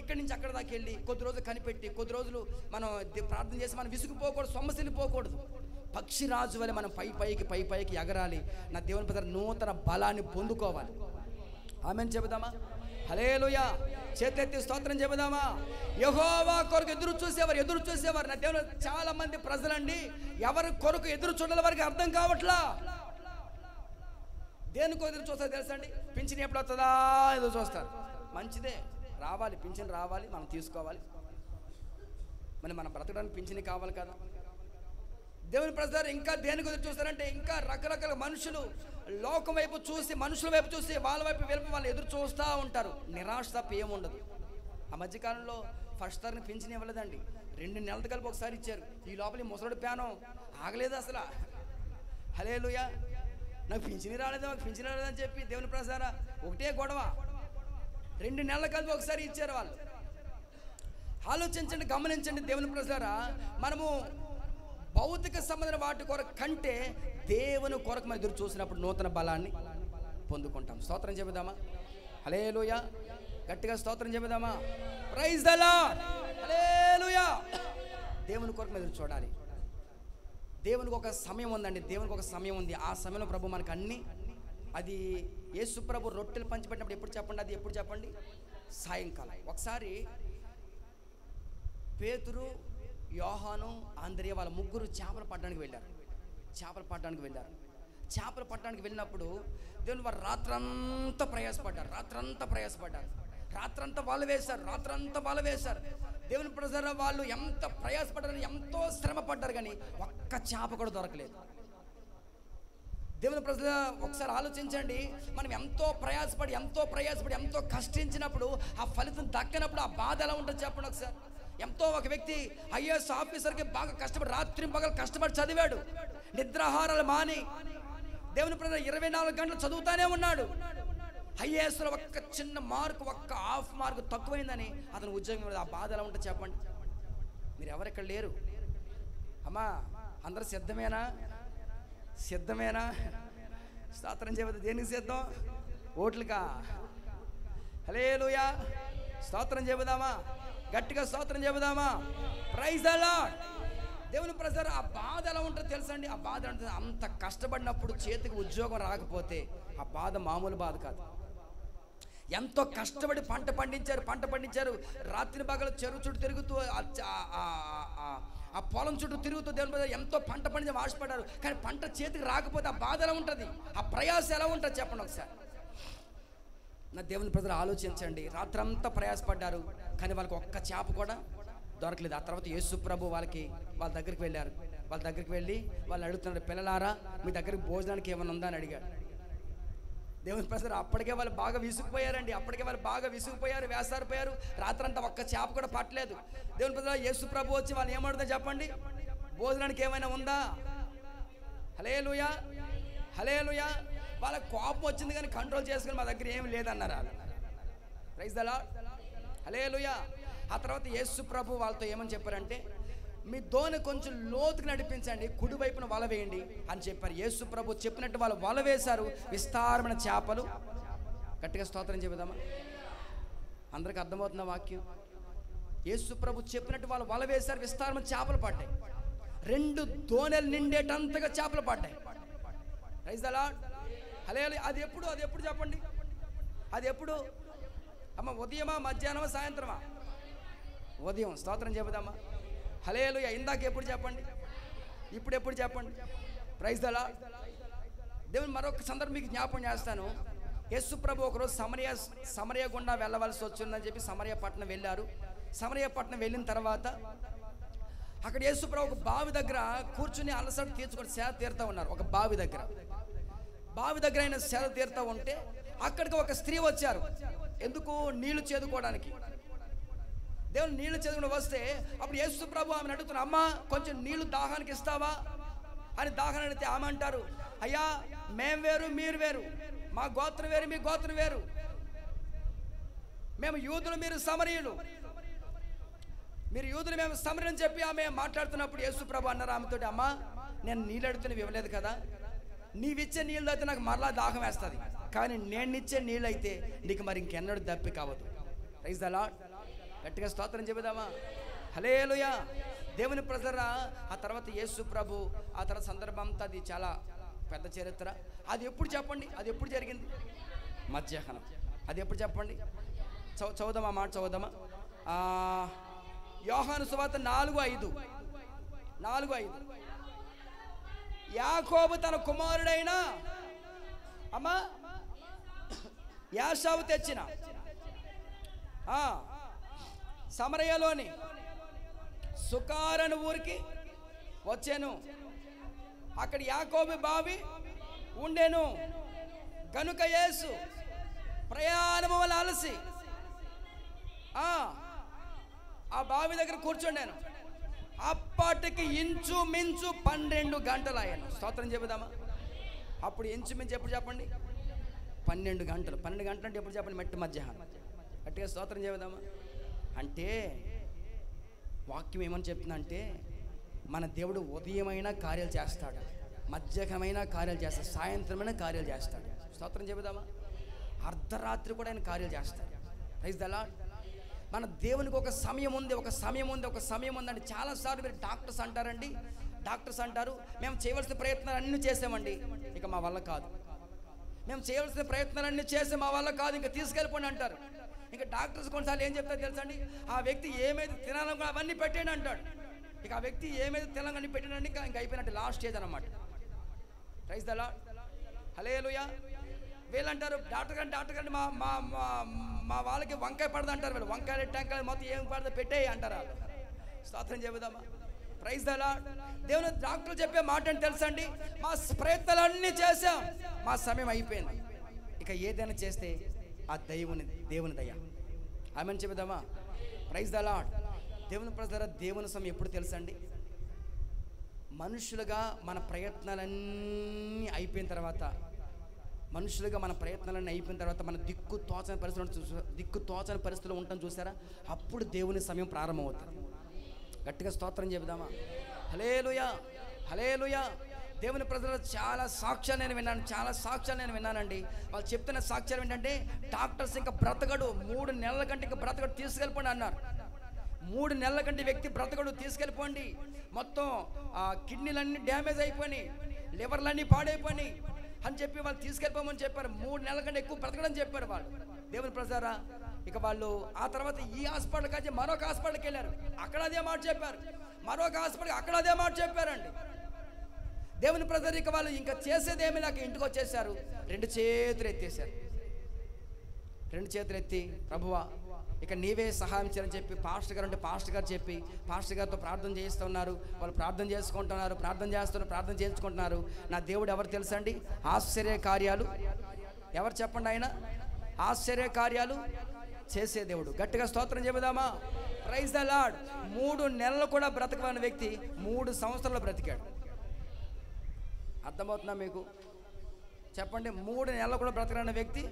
Speaker 1: ఇక్కడి నుంచి అక్కడ దాకా వెళ్ళి కొద్ది రోజులు కనిపెట్టి కొద్ది రోజులు మనం ప్రార్థన చేసి మనం విసుగుపోకూడదు, సొమ్మసిల్లిపోకూడదు. పక్షిరాజు వల్ల మనం పైకి ఎగరాలి. నా దేవుని ప్రజలు నూతన బలాన్ని పొందుకోవాలి. ఆమేన్ చెబుదామా? హల్లెలూయా. చేతులెత్తి స్తోత్రం చెబుదామా? యెహోవా కొరకు ఎదురు చూసేవారు నా దేవుని చాలా మంది ప్రజలండి ఎవరి కొరకు ఎదురు చూడాలి వారికి అర్థం కావట్లా. దేనికి ఎదురు చూస్తారు తెలుసా అండి? పింఛన్ ఎప్పుడు వస్తుందా ఎదురు చూస్తారు. మంచిదే, రావాలి, పింఛన్ రావాలి, మనం తీసుకోవాలి. మరి మనం బ్రతకడానికి పింఛన్ కావాలి కదా. దేవుని ప్రజలు ఇంకా దేనికి ఎదురు చూస్తారంటే, ఇంకా రకరకాల మనుషులు లోకం వైపు చూసి, మనుషుల వైపు చూసి వాళ్ళ వైపు వెళ్ళి వాళ్ళు ఎదురు చూస్తూ ఉంటారు. నిరాశ తప్ప ఏముండదు. ఆ మధ్యకాలంలో ఫస్ట్ తరని పింఛన్ ఇవ్వలేదండి, 2 నెలల కలిపి ఒకసారి ఇచ్చారు. ఈ లోపల ఈ ముసలుడి ప్యానం ఆగలేదు అసలు. హల్లెలూయా. నాకు పింఛని రాలేదని చెప్పి దేవుని ప్రసార ఒకటే గొడవ. 2 నెలల కలిపి ఒకసారి ఇచ్చారు వాళ్ళు. ఆలోచించండి, గమనించండి దేవుని ప్రసార. మనము భౌతిక సంబంధమైన వాటి కొరకు కంటే దేవుని కొరకు మనం ఎదురు చూసినప్పుడు నూతన బలాన్ని పొందుకుంటాం. స్తోత్రం చెబుదామా? హల్లెలూయా. గట్టిగా స్తోత్రం చెబుదామా? Praise the Lord. హల్లెలూయా. దేవుని కొరకు ఎదురు చూడాలి. దేవునికి ఒక సమయం ఉందండి, దేవునికి ఒక సమయం ఉంది. ఆ సమయంలో ప్రభు మనకు అన్ని, అది యేసు ప్రభు రొట్టెలు పంచిపెట్టినప్పుడు ఎప్పుడు చెప్పండి? అది ఎప్పుడు చెప్పండి? సాయంకాలం. ఒకసారి పేతురు, యోహాను, ఆంద్రియ వాళ్ళ ముగ్గురు చేపలు పట్టడానికి వెళ్ళారు. చేపలు పట్టడానికి వెళ్ళినప్పుడు దేవుని వారు రాత్రంతా ప్రయాసపడ్డారు. రాత్రంతా వల వేశారు. దేవుని ప్రజలు వాళ్ళు ఎంత ప్రయాసపడ్డారు, ఎంతో శ్రమ పడ్డారు, కానీ ఒక్క చేప కూడా దొరకలేదు. దేవుని ప్రజలు ఒకసారి ఆలోచించండి. మనం ఎంతో ప్రయాసపడి ఎంతో కష్టించినప్పుడు ఆ ఫలితం దక్కనప్పుడు ఆ బాధ ఎలా ఉంటుంది చెప్పండి ఒకసారి. ఎంతో ఒక వ్యక్తి ఐఏఎస్ ఆఫీసర్కి బాగా కష్టపడి రాత్రి పగలు కష్టపడి చదివాడు, నిద్రాహారాలు మాని దేవుని ప్రజలు 24 గంటలు చదువుతానే ఉన్నాడు. ఐఏఎస్లో ఒక్క చిన్న మార్కు, ఒక్క హాఫ్ మార్కు తక్కువైందని అతను ఉద్యోగం. ఆ బాధ ఎలా ఉంటుంది చెప్పండి. మీరు ఎవరెక్కడ లేరు అమ్మా? అందరూ సిద్ధమేనా? స్తోత్రం చేయవద్దు. దేనికి సిద్ధం? ఓట్లుగా. హల్లెలూయా. స్తోత్రం చెబుదామా? గట్టిగా స్తోత్రం చెబుదామా? Praise the lord. దేవుని ప్రజలు ఆ బాధ ఎలా ఉంటుందో తెలుసా అండి? ఆ బాధ అంటే అంత కష్టపడినప్పుడు చేతికి ఉద్యోగం రాకపోతే ఆ బాధ మామూలు బాధ కాదు. ఎంతో కష్టపడి పంట పండించారు. రాత్రి పగలు చెరువు చుట్టూ తిరుగుతూ ఆ పొలం చుట్టూ తిరుగుతూ దేవుని ప్రజలు ఎంతో పంట పండించి ఆశపడ్డారు. కానీ పంట చేతికి రాకపోతే ఆ బాధ ఎలా ఉంటుంది? ఆ ప్రయాస ఎలా ఉంటుంది చెప్పండి ఒకసారి. నా దేవుని ప్రజలు ఆలోచించండి. రాత్రంతా ప్రయాసపడ్డారు, కానీ వాళ్ళకి ఒక్క చేప కూడా దొరకలేదు. ఆ తర్వాత యేసు ప్రభు వాళ్ళ దగ్గరికి వెళ్ళారు. వాళ్ళ దగ్గరికి వెళ్ళి వాళ్ళు అడుగుతున్నారు, పిల్లలారా మీ దగ్గరికి భోజనానికి ఏమైనా ఉందా అని అడిగాడు. దేవుని ప్రజలు అప్పటికే వాళ్ళు బాగా విసుగుపోయారు, వేసారిపోయారు. రాత్రంతా ఒక్క చేప కూడా పట్టలేదు. దేవుని ప్రజలు యేసు ప్రభు వచ్చి వాళ్ళు ఏమడుగుతా చెప్పండి? భోజనానికి ఏమైనా ఉందా? హల్లెలూయా. వాళ్ళకి కోపం వచ్చింది కానీ కంట్రోల్ చేసుకుని మా దగ్గర ఏమి లేదన్నారు వాళ్ళు. Praise the Lord. హల్లెలూయా. ఆ తర్వాత యేసు ప్రభు వాళ్ళతో ఏమని చెప్పారంటే, మీ దోణి కొంచెం లోతుకు నడిపించండి, కుడి వైపున వల వేయండి అని చెప్పారు. యేసు ప్రభు చెప్పినట్టు వాళ్ళు వల వేశారు. విస్తారమైన చేపలు. గట్టిగా స్తోత్రం చెబుదామా? అందరికి అర్థమవుతున్న వాక్యం. యేసు ప్రభు చెప్పినట్టు వాళ్ళు వల వేశారు, విస్తారమైన చేపలు పడ్డాయి. 2 దోణెలు నిండేటంతగా చేపలు పడ్డాయి. Praise the Lord. హల్లెలూయా. అది ఎప్పుడు చెప్పండి? అది ఎప్పుడు? అమ్మ ఉదయమా, మధ్యాహ్నమా, సాయంత్రమా? ఉదయం. స్తోత్రం చెబుదామా? హల్లెలూయా. ఇందాక ఎప్పుడు చెప్పండి, ఇప్పుడు ఎప్పుడు చెప్పండి? Praise the lord. దేవుని మరొక సందర్భం మీకు జ్ఞాపకం చేస్తాను. యేసు ప్రభు ఒకరోజు సమరయ గుండా వెళ్ళవలసి వచ్చిందని చెప్పి సమరయ పట్టణం వెళ్ళారు. సమరయ పట్టణం వెళ్ళిన తర్వాత అక్కడ యేసు ప్రభు ఒక బావి దగ్గర కూర్చుని అలసట తీర్చుకొని సేద తీరుతూ ఉన్నారు. ఒక బావి దగ్గర ఆయన సేద తీరుతూ ఉంటే అక్కడికి ఒక స్త్రీ వచ్చారు. ఎందుకు? నీళ్లు చేదుకోవడానికి. దేవుని నీళ్లు చేదుకుని వస్తే అప్పుడు యేసు ప్రభు ఆమెను అడుగుతున్నారు, అమ్మ కొంచెం నీళ్లు దాహానికి ఇస్తావా అని. దాహాన్ని అడిగితే ఆమె అంటారు, అయ్యా మేం వేరు మీరు వేరు, మా గోత్రం వేరు మీ గోత్రం వేరు, మేము యూదులు మీరు సమరయులు, మీరు యూదులు మేము సమరని చెప్పి ఆమె మాట్లాడుతున్నప్పుడు యేసు ప్రభు అన్నారు ఆమెతోటి, అమ్మ నేను నీళ్ళు అడిగితే నువ్వు ఇవ్వలేదు కదా, నీవిచ్చే నీళ్ళు అయితే నాకు మరలా దాహం వేస్తుంది, కానీ నేను ఇచ్చే నీళ్ళు అయితే నీకు మరి ఇంకెన్నడూ దప్పి కావద్దు. Praise the lord. గట్టిగా స్తోత్రం చెబుదామా? హల్లెలూయా. దేవుని ప్రజరా, ఆ తర్వాత యేసు ప్రభు ఆ తర్వాత సందర్భం అంతా అది చాలా పెద్ద చరిత్ర. అది ఎప్పుడు చెప్పండి? అది ఎప్పుడు జరిగింది? మధ్యాహ్నం. అది ఎప్పుడు చెప్పండి? చదువుదామా? మాట చదువుదామా? యోహాను సువార్త 4:5. యాకోబు తన కుమారుడైన అమ్మా యాషావు తెచ్చిన సమరయలోని సుకారను ఊరికి వచ్చాను. అక్కడ యాకోబు బావి ఉండెను గనుక యేసు ప్రయాణము వల్ల అలసి ఆ బావి దగ్గర కూర్చుండాను. అప్పటికి ఇంచుమించు 12 గంటలు అయ్యాను. స్తోత్రం చెబుదామా? అప్పుడు ఇంచుమించు ఎప్పుడు చెప్పండి? 12 గంటలు. 12 గంటలు అంటే ఎప్పుడు చెప్పండి? మెట్టు మధ్యాహ్నం. గట్టిగా స్తోత్రం చెబుదామా? అంటే వాక్యం ఏమని చెప్తుందంటే మన దేవుడు ఉదయమైన కార్యాలు చేస్తాడు, మధ్యాహ్నమైన కార్యాలు చేస్తాడు, సాయంత్రమైన కార్యాలు చేస్తాడు. స్తోత్రం చెబుదామా? అర్ధరాత్రి కూడా ఆయన కార్యాలు చేస్తాడు. Praise the lord. మన దేవునికి ఒక సమయం ఉంది, ఒక సమయం ఉంది, ఒక సమయం ఉందండి. చాలాసార్లు మీరు డాక్టర్స్ అంటారు మేము చేయవలసిన ప్రయత్నాలు అన్నీ చేసామండి, ఇక మా వల్ల కాదు. మేము చేయవలసిన ప్రయత్నాలన్నీ చేసి మా వల్ల కాదు, ఇంకా తీసుకెళ్ళిపోండి అంటారు. ఇంకా డాక్టర్స్ కొన్నిసార్లు ఏం చెప్తారు తెలుసా అండి? ఆ వ్యక్తి ఏమైతే తినాలనుకో అవన్నీ పెట్టేయండి అంటాడు. ఇక ఆ వ్యక్తి ఏమైతే తినాలని పెట్టినండి ఇంకా అయిపోయినట్టు, లాస్ట్ స్టేజ్ అనమాట. Praise the Lord. హల్లెలూయా. వీళ్ళంటారు డాక్టర్ గారు మా వాళ్ళకి వంకాయ పడదు అంటారు. వీళ్ళు వంకాయలు టెంకాయలు మొత్తం ఏం పడదు పెట్టేయి అంటారు వాళ్ళు. స్తోత్రం చెబుదామా? Praise the lord. దేవుని డాక్టర్లు చెప్పే మాట అని తెలుసండి, మా ప్రయత్నాలన్నీ చేసాం, మా సమయం అయిపోయింది, ఇక ఏదైనా చేస్తే ఆ దేవుని దయ. ఆమెను చెబుదామా? Praise the lord. దేవుని ప్రజల దేవుని సమయం ఎప్పుడు తెలుసండి? మనుషులుగా మన ప్రయత్నాలన్నీ అయిపోయిన తర్వాత, మన దిక్కు తోచని పరిస్థితులు ఉంటాం చూసారా, అప్పుడు దేవుని సమయం ప్రారంభమవుతుంది. గట్టిగా స్తోత్రం చెబుదామా? హల్లెలూయా, హల్లెలూయా. దేవుని ప్రజలు చాలా సాక్ష్యాలు నేను విన్నానండి. వాళ్ళు చెప్తున్న సాక్ష్యాలు ఏంటంటే, డాక్టర్స్ ఇంకా బ్రతకడు, 3 నెలల కంటే ఇంకా బ్రతకడు, తీసుకెళ్ళిపోండి అన్నారు. 3 నెలల కంటే వ్యక్తి బ్రతకడు, తీసుకెళ్ళిపోండి, మొత్తం కిడ్నీలన్నీ డ్యామేజ్ అయిపోయి, లివర్లన్నీ పాడైపోయి అని చెప్పి వాళ్ళు తీసుకెళ్ళిపోమని చెప్పారు. 3 నెలల కంటే ఎక్కువ బ్రతకడని చెప్పారు వాళ్ళు. దేవుని ప్రజారా, ఇక వాళ్ళు ఆ తర్వాత ఈ హాస్పిటల్ కాచి మరొక హాస్పిటల్కి వెళ్ళారు, అక్కడ అదే మాట చెప్పారు. మరొక హాస్పిటల్ అక్కడ అదే మాట చెప్పారండి. దేవుని ప్రజలు ఇక వాళ్ళు ఇంకా చేసేదేమీ లేక ఇంటికి వచ్చేసారు. 2 చేతులు ఎత్తి ప్రభువా ఇక నీవే సహాయం చేయని చెప్పి పాస్టర్ గారు చెప్పి పాస్టర్ గారితో ప్రార్థన చేస్తున్నారు. వాళ్ళు ప్రార్థన చేయించుకుంటున్నారు. నా దేవుడు ఎవరు తెలుసండి? ఆశ్చర్య కార్యాలు ఎవరు చెప్పండి? ఆయన ఆశ్చర్య కార్యాలు చేసే దేవుడు. గట్టిగా స్తోత్రం చెబుదామా? Praise the lord. 3 నెలలు కూడా బ్రతకని వ్యక్తి 3 సంవత్సరాలు బ్రతికాడు. అర్థమవుతుందా మీకు? చెప్పండి. 3 నెలలు కూడా బ్రతకని వ్యక్తి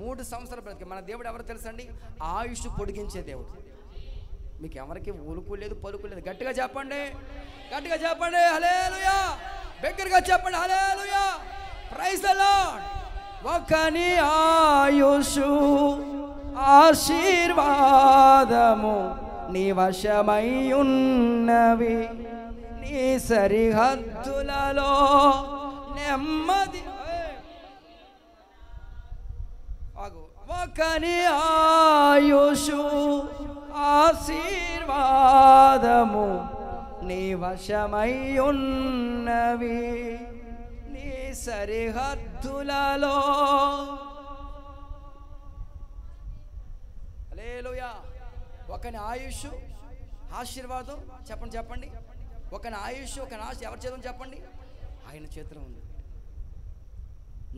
Speaker 1: 3 సంవత్సరాలు బ్రతిక. మన దేవుడు ఎవరు తెలుసండి? ఆయుష్ పొడిగించే దేవుడు. మీకు ఎవరికి ఉలుకు లేదు పలుకు లేదు. గట్టిగా చెప్పండి హల్లెలూయా. బిగ్గరగా చెప్పండి హల్లెలూయా. Praise the lord. ఒకని ఆయుషు ఆశీర్వాదము నీ వశమై ఉన్నవి, నీ సరిహద్దులలో నెమ్మది. ఒకని ఆయుషు ఆశీర్వాదము నీ వశమై ఉన్నవి, నీ సరిహద్దులలో. హల్లెలూయా. ఒకని ఆయుష్ ఆశీర్వాదం చెప్పండి. ఒకని ఆయుష్ ఒకని ఆశ ఎవరి చేతిలో చెప్పండి? ఆయన చేతిలో ఉంది.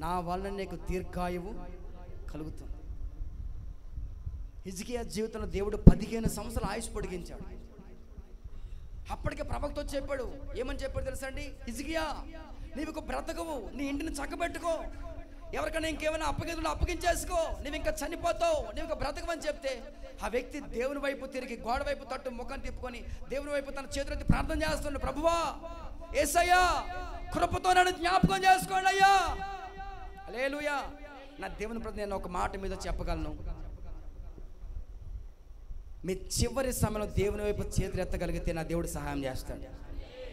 Speaker 1: నా వలన నీకు దీర్ఘాయువు కలుగుతుంది. హిజ్కియా జీవితంలో దేవుడు 15 సంవత్సరాలు ఆయుష్ పొడిగించాడు. అప్పటికే ప్రవక్త వచ్చి చెప్పాడు. ఏమని చెప్పాడు తెలుసా అండి? హిజ్కియా, నీవు బ్రతకవు, నీ ఇంటిని చక్కబెట్టుకో, ఎవరికైనా ఇంకేమైనా అప్పగించేసుకో, నువ్వు ఇంకా చనిపోతావు, నువ్వు ఇంకా బ్రతకవని చెప్తే ఆ వ్యక్తి దేవుని వైపు తిరిగి గోడ వైపు తట్టు ముఖం తిప్పుకొని దేవుని వైపు తన చేతులెత్తి ప్రార్థన చేస్తున్నాడు. ప్రభువా, యేసయ్యా, కృపతో నన్ను జ్ఞాపకం చేసుకోండి అయ్యా. హల్లెలూయా. నా దేవుని ప్రతి నేను ఒక మాట మీద చెప్పగలను. మీ చివరి సమయంలో దేవుని వైపు చేతులు ఎత్తగలిగితే నా దేవుడు సహాయం చేస్తాడు.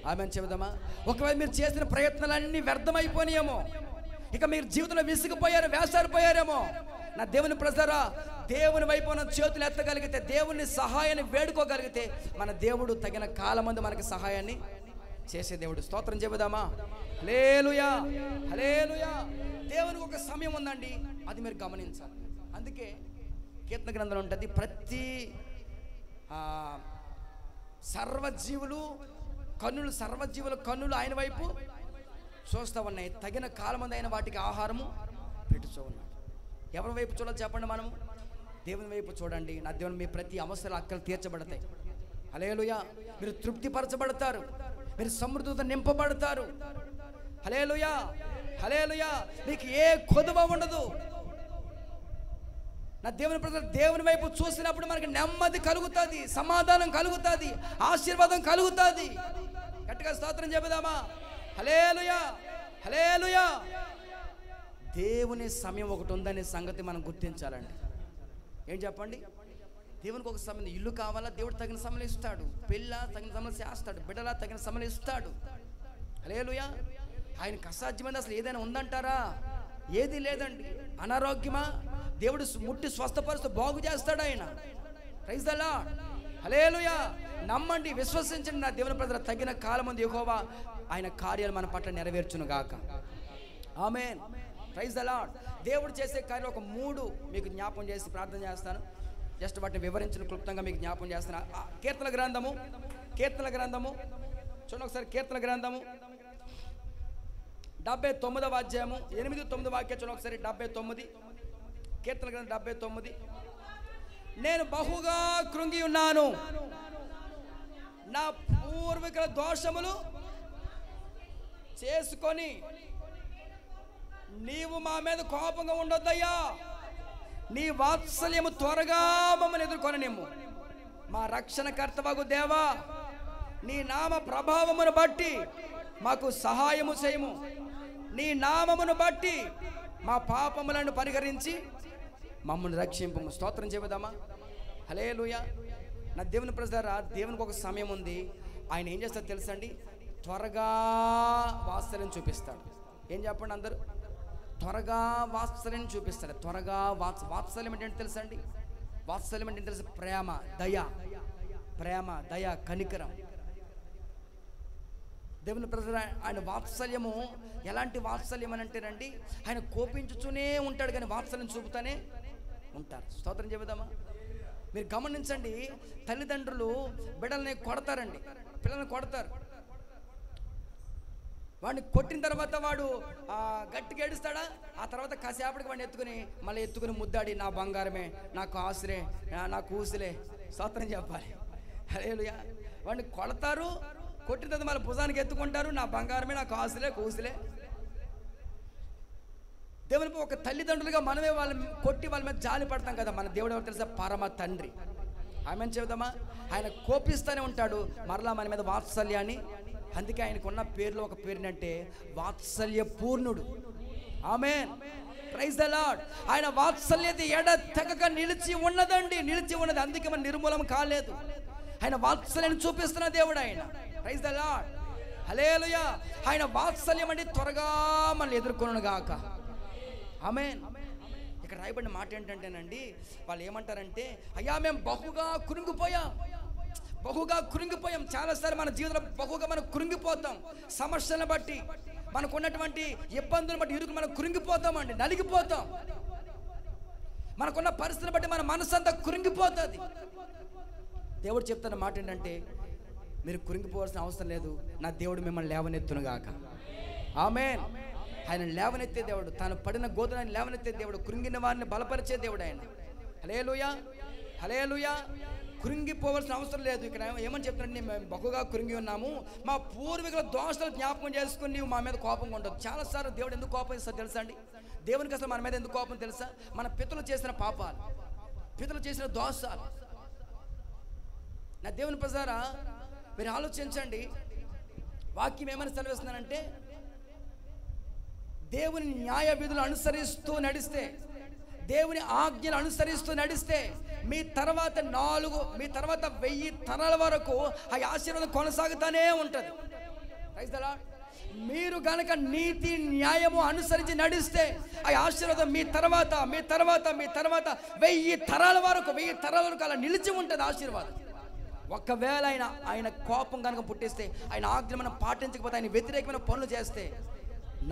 Speaker 1: ఆమెను చెబుదామా? ఒకవేళ మీరు చేసిన ప్రయత్నాలన్నీ వ్యర్థమైపోయాయేమో, ఇక మీరు జీవితంలో విసిగిపోయారు, వేసారిపోయారేమో, నా దేవుని ప్రజరా, దేవుని వైపు మనం చేతులు ఎత్తగలిగితే, దేవుని సహాయాన్ని వేడుకోగలిగితే మన దేవుడు తగిన కాలమందు మనకి సహాయాన్ని చేసే దేవుడు. స్తోత్రం చెబుదామా? హల్లెలూయా, హల్లెలూయా. దేవునికి ఒక సమయం ఉందండి, అది మీరు గమనించాలి. అందుకే కీర్తన గ్రంథంలో ఉంటుంది, ప్రతి సర్వజీవుల కన్నులు ఆయన వైపు చూస్తూ ఉన్నాయి, తగిన కాలమంది అయిన వాటికి ఆహారము పెట్టుచూ ఉన్నాడు. ఎవరి వైపు చూడాలి చెప్పండి? మనము దేవుని వైపు చూడండి. నా దేవుని మీ ప్రతి అవసరాలు అక్కలు తీర్చబడతాయి. హల్లెలూయా. మీరు తృప్తిపరచబడతారు, మీరు సమృద్ధితో నింపబడతారు. హల్లెలూయా, హల్లెలూయా. మీకు ఏ కొదువ ఉండదు. నా దేవుని ప్రజలు దేవుని వైపు చూసినప్పుడు మనకి నెమ్మది కలుగుతుంది, సమాధానం కలుగుతుంది, ఆశీర్వాదం కలుగుతుంది. గట్టిగా స్తోత్రం చెబుదామా? హల్లెలూయా, హల్లెలూయా. దేవుని సమయం ఒకటి ఉందనే సంగతి మనం గుర్తించాలండి. ఏం చెప్పండి? దేవునికి ఒక సమయం, ఇల్లు కావాలా, దేవుడు తగిన సమయం ఇస్తాడు. పెళ్ళ తగిన సమయం చేస్తాడు, బిడ్డలా తగిన సమయం ఇస్తాడు. హల్లెలూయా. ఆయనకు అసాధ్యమైనది అసలు ఏదైనా ఉందంటారా? ఏది లేదండి. అనారోగ్యమా, దేవుడు ముట్టి స్వస్థపరుస్తూ బాగు చేస్తాడు ఆయన. Praise the Lord. హల్లెలూయా. నమ్మండి, విశ్వసించండి. నా దేవుని ప్రజల తగిన కాలమందు యెహోవా ఆయన కార్యాలు మన పట్ల నెరవేర్చును గాక. ఆమేన్. Praise the Lord. దేవుడు చేసే కార్యాలు ఒక 3 మీకు జ్ఞాపకం చేసి ప్రార్థన చేస్తాను. జస్ట్ వాటిని వివరించిన క్లుప్తంగా మీకు జ్ఞాపకం చేస్తాను. కీర్తన గ్రంథము చూడండి ఒకసారి. కీర్తన గ్రంథము 79వ అధ్యాయము 8-9 వాక్యం చూడండి ఒకసారి. 79 కీర్తన గ్రంథం 79. నేను బహుగా కృంగి ఉన్నాను, నా పూర్వీకుల దోషములు చేసుకొని నీవు మా మీద కోపంగా ఉండొద్దయ్యా. నీ వాత్సల్యము త్వరగా మమ్మల్ని ఎదుర్కొననిమ్ము. మా రక్షణకర్తవగు దేవా, నీ నామ ప్రభావమును బట్టి మాకు సహాయము చేయము. నీ నామమును బట్టి మా పాపములను పరిహరించి మమ్మల్ని రక్షింపము. స్తోత్రం చెబుదామా? హల్లెలూయా. నా దేవుని ప్రజలారా, దేవునికి ఒక సమయం ఉంది. ఆయన ఏం చేస్తాడు తెలుసా అండి? త్వరగా వాత్సల్యం చూపిస్తాడు. ఏం చెప్పండి అందరూ? త్వరగా వాత్సల్యం చూపిస్తాడు. త్వరగా వాత్సల్యం ఏంటంటే తెలుసా అండి? వాత్సల్యం అంటే తెలుసు? ప్రేమ, దయ, కనికరం. దేవుని ప్రజల ఆయన వాత్సల్యము ఎలాంటి వాత్సల్యం అని అంటేనండి, ఆయన కోపించుతూనే ఉంటాడు కానీ వాత్సల్యం చూపుతానే ఉంటారు. స్తోత్రం చెబుదామా? మీరు గమనించండి, తల్లిదండ్రులు బిడ్డల్ని కొడతారండి, పిల్లల్ని కొడతారు. వాడిని కొట్టిన తర్వాత వాడు గట్టిగా ఏడుస్తాడా? ఆ తర్వాత కాసేపటికి వాడిని ఎత్తుకుని ముద్దాడి, నా బంగారమే, నాకు ఆశరే, నాకు ఊసులే, స్తోత్రం చెప్పాలి. హల్లెలూయా. వాడిని కొడతారు, కొట్టిన తర్వాత మళ్ళీ భుజానికి ఎత్తుకుంటారు, నా బంగారమే, నాకు ఆశలే, కూసులే. దేవుని ఒక తల్లిదండ్రులుగా మనమే వాళ్ళని కొట్టి వాళ్ళ మీద జాలి పడతాం కదా. మన దేవుడు ఎవరు తెలుసా? పరమ తండ్రి. ఆమెను చెబుదామా? ఆయన కోపిస్తూనే ఉంటాడు, మరలా మన మీద వాత్సల్యాన్ని. అందుకే ఆయనకున్న పేర్లో ఒక పేరునంటే వాత్సల్య పూర్ణుడు. ఆమేన్. Praise the Lord. ఆయన వాత్సల్యత ఎడతెగక నిలిచి ఉన్నదండి, నిలిచి ఉన్నది. అందుకే మన నిర్మూలం కాలేదు. ఆయన వాత్సల్యాన్ని చూపిస్తున్న దేవుడు ఆయన. Praise the Lord. హల్లెలూయా. ఆయన వాత్సల్యం అంటే త్వరగా మనల్ని ఎదుర్కొనుగాక. ఆమేన్. ఇక్కడ రాయబడిన మాట ఏంటంటేనండి, వాళ్ళు ఏమంటారంటే, అయ్యా మేము బహుగా కృంగిపోయాం. చాలాసార్లు మన జీవితంలో బహుగా మనం కృంగిపోతాం. సమస్యలను బట్టి, మనకున్నటువంటి ఇబ్బందులను బట్టి ఇరుకు మనం కృంగిపోతామండి, నలిగిపోతాం. మనకున్న పరిస్థితిని బట్టి మన మనసు అంతా కృంగిపోతుంది. దేవుడు చెప్తున్న మాట ఏంటంటే, మీరు కృంగిపోవాల్సిన అవసరం లేదు, నా దేవుడు మిమ్మల్ని లేవనెత్తునుగాక. ఆమేన్. ఆయన లేవనెత్తే దేవుడు, తాను పడిన గోతులను లేవనెత్తే దేవుడు, కృంగిన వారిని బలపరిచే దేవుడు ఆయన. హల్లెలూయా, హల్లెలూయా. కృంగిపోవాల్సిన అవసరం లేదు. ఇక్కడ ఏమని చెప్తున్నాడు, మేము బహుగా కృంగి ఉన్నాము, మా పూర్వీకుల దోషాలు జ్ఞాపకం చేసుకుని నీవు మా మీద కోపంగా ఉండదు. చాలాసార్లు దేవుడు ఎందుకు కోపం ఇస్తాడు తెలుసా అండి? దేవునికి అసలు మన మీద ఎందుకు కోపం తెలుసా? మన పితరులు చేసిన పాపాలు, పితరులు చేసిన దోషాలు. నా దేవుని ప్రజారా, మీరు ఆలోచించండి. వాక్యం ఏమని సెలవిస్తున్నానంటే, దేవుని న్యాయ విధులు అనుసరిస్తూ నడిస్తే, దేవుని ఆజ్ఞలు అనుసరిస్తూ నడిస్తే మీ తర్వాత 1000 తరాల వరకు ఆ ఆశీర్వాదం కొనసాగుతూనే ఉంటుంది. Praise the lord. మీరు గనక నీతి న్యాయము అనుసరించి నడిస్తే ఆ ఆశీర్వాదం మీ తర్వాత 1000 తరాల వరకు అలా నిలిచి ఉంటుంది ఆశీర్వాదం. ఒకవేళ ఆయన కోపం కనుక పుట్టిస్తే, ఆయన ఆజ్ఞలు మనం పాటించకపోతే, ఆయన వ్యతిరేకమైన పనులు చేస్తే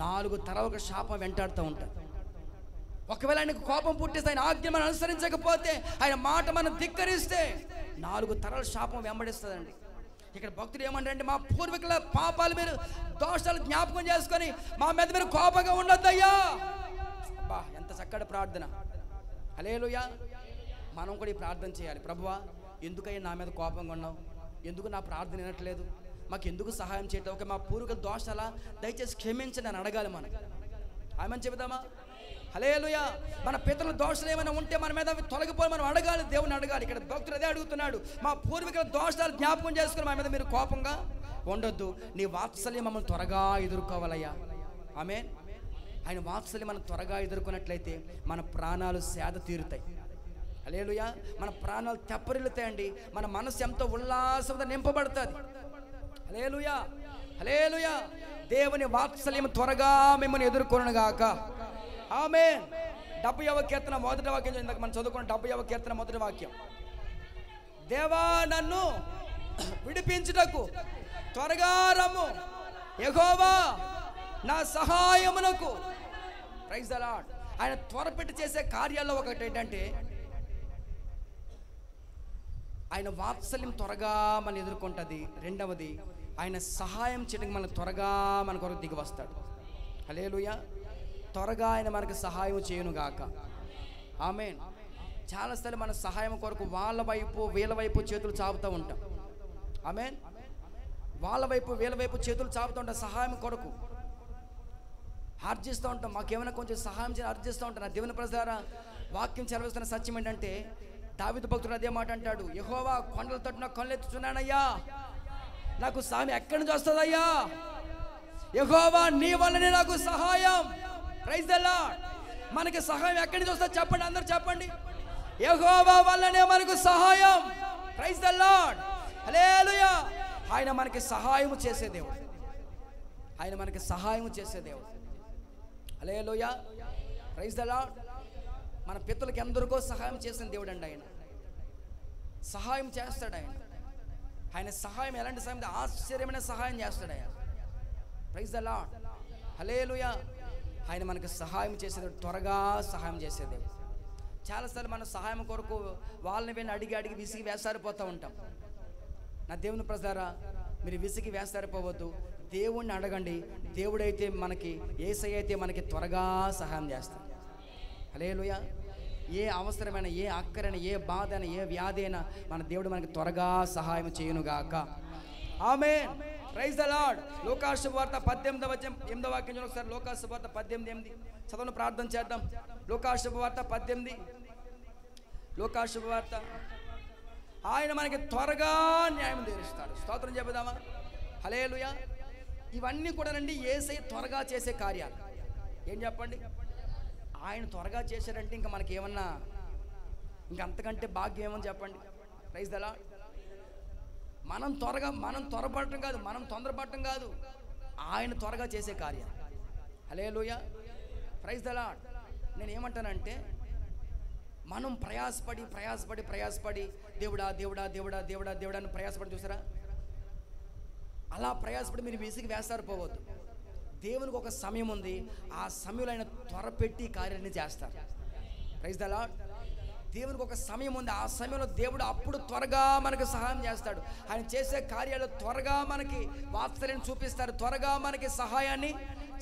Speaker 1: 4 తరాలకు శాపం వెంటాడుతూ ఉంటుంది. ఒకవేళ ఆయనకు కోపం పుట్టిస్తే, ఆయన ఆజ్ఞ మనం అనుసరించకపోతే, ఆయన మాట మనం ధిక్కరిస్తే 4 తరాల శాపం వెంబడిస్తుందండి. ఇక్కడ భక్తుడు ఏమంటారంటే, మా పూర్వీకుల పాపాలు మీరు దోషాలు జ్ఞాపకం చేసుకొని మా మీద మీరు కోపంగా ఉండొద్దయ్యా. అబ్బా, ఎంత చక్కటి ప్రార్థన. హల్లెలూయా. మనం కూడా ఈ ప్రార్థన చేయాలి. ప్రభువా, ఎందుకయ్యా నా మీద కోపంగా ఉన్నావు? ఎందుకు నా ప్రార్థన వినట్లేదు? మాకు ఎందుకు సహాయం చేయటం? ఒక మా పూర్వీకుల దోషాలా దయచేసి క్షమించండి అని అడగాలి మనం. ఆమెను చెబుదామా? హల్లెలూయా. మన పితరుల దోషాలు ఏమైనా ఉంటే మన మీద తొలగిపోయి మనం అడగాలి, దేవుని అడగాలి. ఇక్కడ భక్తుడు అదే అడుగుతున్నాడు, మా పూర్వీకుల దోషాలు జ్ఞాపకం చేసుకుని మా మీద మీరు కోపంగా ఉండొద్దు, నీ వాత్సల్యం మమ్మల్ని త్వరగా ఎదుర్కోవాలయ్యా. ఆమేన్. ఆయన వాత్సల్యం మనం త్వరగా ఎదుర్కొన్నట్లయితే మన ప్రాణాలు సేద తీరుతాయి. హల్లెలూయా. మన ప్రాణాలు తెప్పరిల్లుతాయండి. మన మనసు ఎంతో ఉల్లాసంతో నింపబడుతుంది. హల్లెలూయా, హల్లెలూయా. దేవుని వాత్సల్యం త్వరగా మిమ్మల్ని ఎదుర్కొనుగాక. ఆమేన్. 70వ కీర్తన మొదటి వాక్యం, ఇందాక మనం చదువుకున్న 70వ కీర్తన మొదటి వాక్యం, దేవా నన్ను విడిపించుటకు త్వరగా రమ్ము, యెహోవా నా సహాయమునకు. Praise the Lord. ఆయన త్వరపెట్టి చేసే కార్యాల్లో ఒకటి ఏంటంటే, ఆయన వాత్సల్యం త్వరగా మనం ఎదుర్కొంటుంది. రెండవది, ఆయన సహాయం చేయడానికి మన త్వరగా మన కొరకు దిగి వస్తాడు. హల్లెలూయా. త్వరగా ఆయన మనకు సహాయం చేయనుగాక. ఆమేన్. చాలాసార్లు మన సహాయం కొరకు వీళ్ళ వైపు చేతులు చాపుతూ ఉంటాం. ఆమేన్. వీళ్ళ వైపు చేతులు చాపుతూ ఉంటాం. సహాయం కొరకు ఆర్జిస్తూ ఉంటాం. మాకేమైనా కొంచెం సహాయం చేయాలి ఆర్జిస్తూ ఉంటాం. నా దేవుని ప్రజలారా, వాక్యం చదివిస్తున్న సత్యం ఏంటంటే, దావీదు భక్తుడు అదే మాట అంటాడు, యెహోవా కొండల తట్టున కళ్ళెత్తుచున్నానయ్యా, నాకు సహాయం ఎక్కడి నుంచి వస్తుందయ్యా? యెహోవా నీ వల్లనే నాకు సహాయం. Praise the lord. మనకి సహాయం ఎక్కడి నుంచి వస్తుంది చెప్పండి, అందరూ చెప్పండి. యెహోవా వల్లనే మనకు సహాయం. Praise the Lord. హల్లెలూయా. ఆయన మనకి సహాయం చేసే దేవుడు. ఆయన మనకి సహాయం చేసే దేవుడు. హల్లెలూయా. Praise the Lord. మన పితరులకు ఎందరికో సహాయం చేసిన దేవుడు అండి. ఆయన సహాయం చేస్తాడు. ఆయన సహాయం ఎలాంటి సహాయం? ఆశ్చర్యమైన సహాయం చేస్తాడు ఆయన. Praise the Lord. హల్లెలూయా. ఆయన మనకు సహాయం చేసేది, త్వరగా సహాయం చేసేది. చాలాసార్లు మన సహాయం కొరకు వాళ్ళని వెళ్ళి అడిగి విసిగి వేసారిపోతూ ఉంటాం. నా దేవుని ప్రజలారా, మీరు విసిగి వేసారిపోవద్దు. దేవుణ్ణి అడగండి. దేవుడైతే మనకి, యేసయ్య అయితే మనకి త్వరగా సహాయం చేస్తాడు. హల్లెలూయా. ఏ అవసరమైన, ఏ అక్కరైన, ఏ బాధ అయినా, ఏ వ్యాధి అయినా మన దేవుడు మనకి త్వరగా సహాయం చేయునుగాక. ఆమేన్. Praise the Lord. లూకాసు సువార్త 18వ వాక్యం ఒకసారి. లూకాసు సువార్త 18:8 చదవను, ప్రార్థన చేద్దాం. లూకాసు సువార్త 18. లూకాసు సువార్త. ఆయన మనకి త్వరగా న్యాయం తీరుస్తాడు. స్తోత్రం చెబుదామా? హల్లెలూయా. ఇవన్నీ కూడానండి యేసయ్య త్వరగా చేసే కార్యాలు. ఏం చెప్పండి? ఆయన త్వరగా చేశారంటే ఇంకా మనకి ఏమన్నా, ఇంకా అంతకంటే భాగ్యం ఏమని చెప్పండి? Praise the lord. మనం త్వరపడటం కాదు, మనం తొందరపడటం కాదు, ఆయన త్వరగా చేసే కార్యం. హల్లెలూయా. Praise the Lord. నేను ఏమంటానంటే, మనం ప్రయాసపడి దేవుడా దేవుడా దేవుడా దేవుడా దేవుడా అని ప్రయాసపడి చూసారా? అలా ప్రయాసపడి మీరు విసిగి వేస్తారు పోవద్దు. దేవునికి ఒక సమయం ఉంది, ఆ సమయంలో ఆయన త్వరపెట్టి కార్యాన్ని చేస్తారు. Praise the lord. దేవునికి ఒక సమయం ఉంది, ఆ సమయంలో దేవుడు అప్పుడు త్వరగా మనకు సహాయం చేస్తాడు. ఆయన చేసే కార్యాలు త్వరగా మనకి వాత్సల్యం చూపిస్తారు, త్వరగా మనకి సహాయాన్ని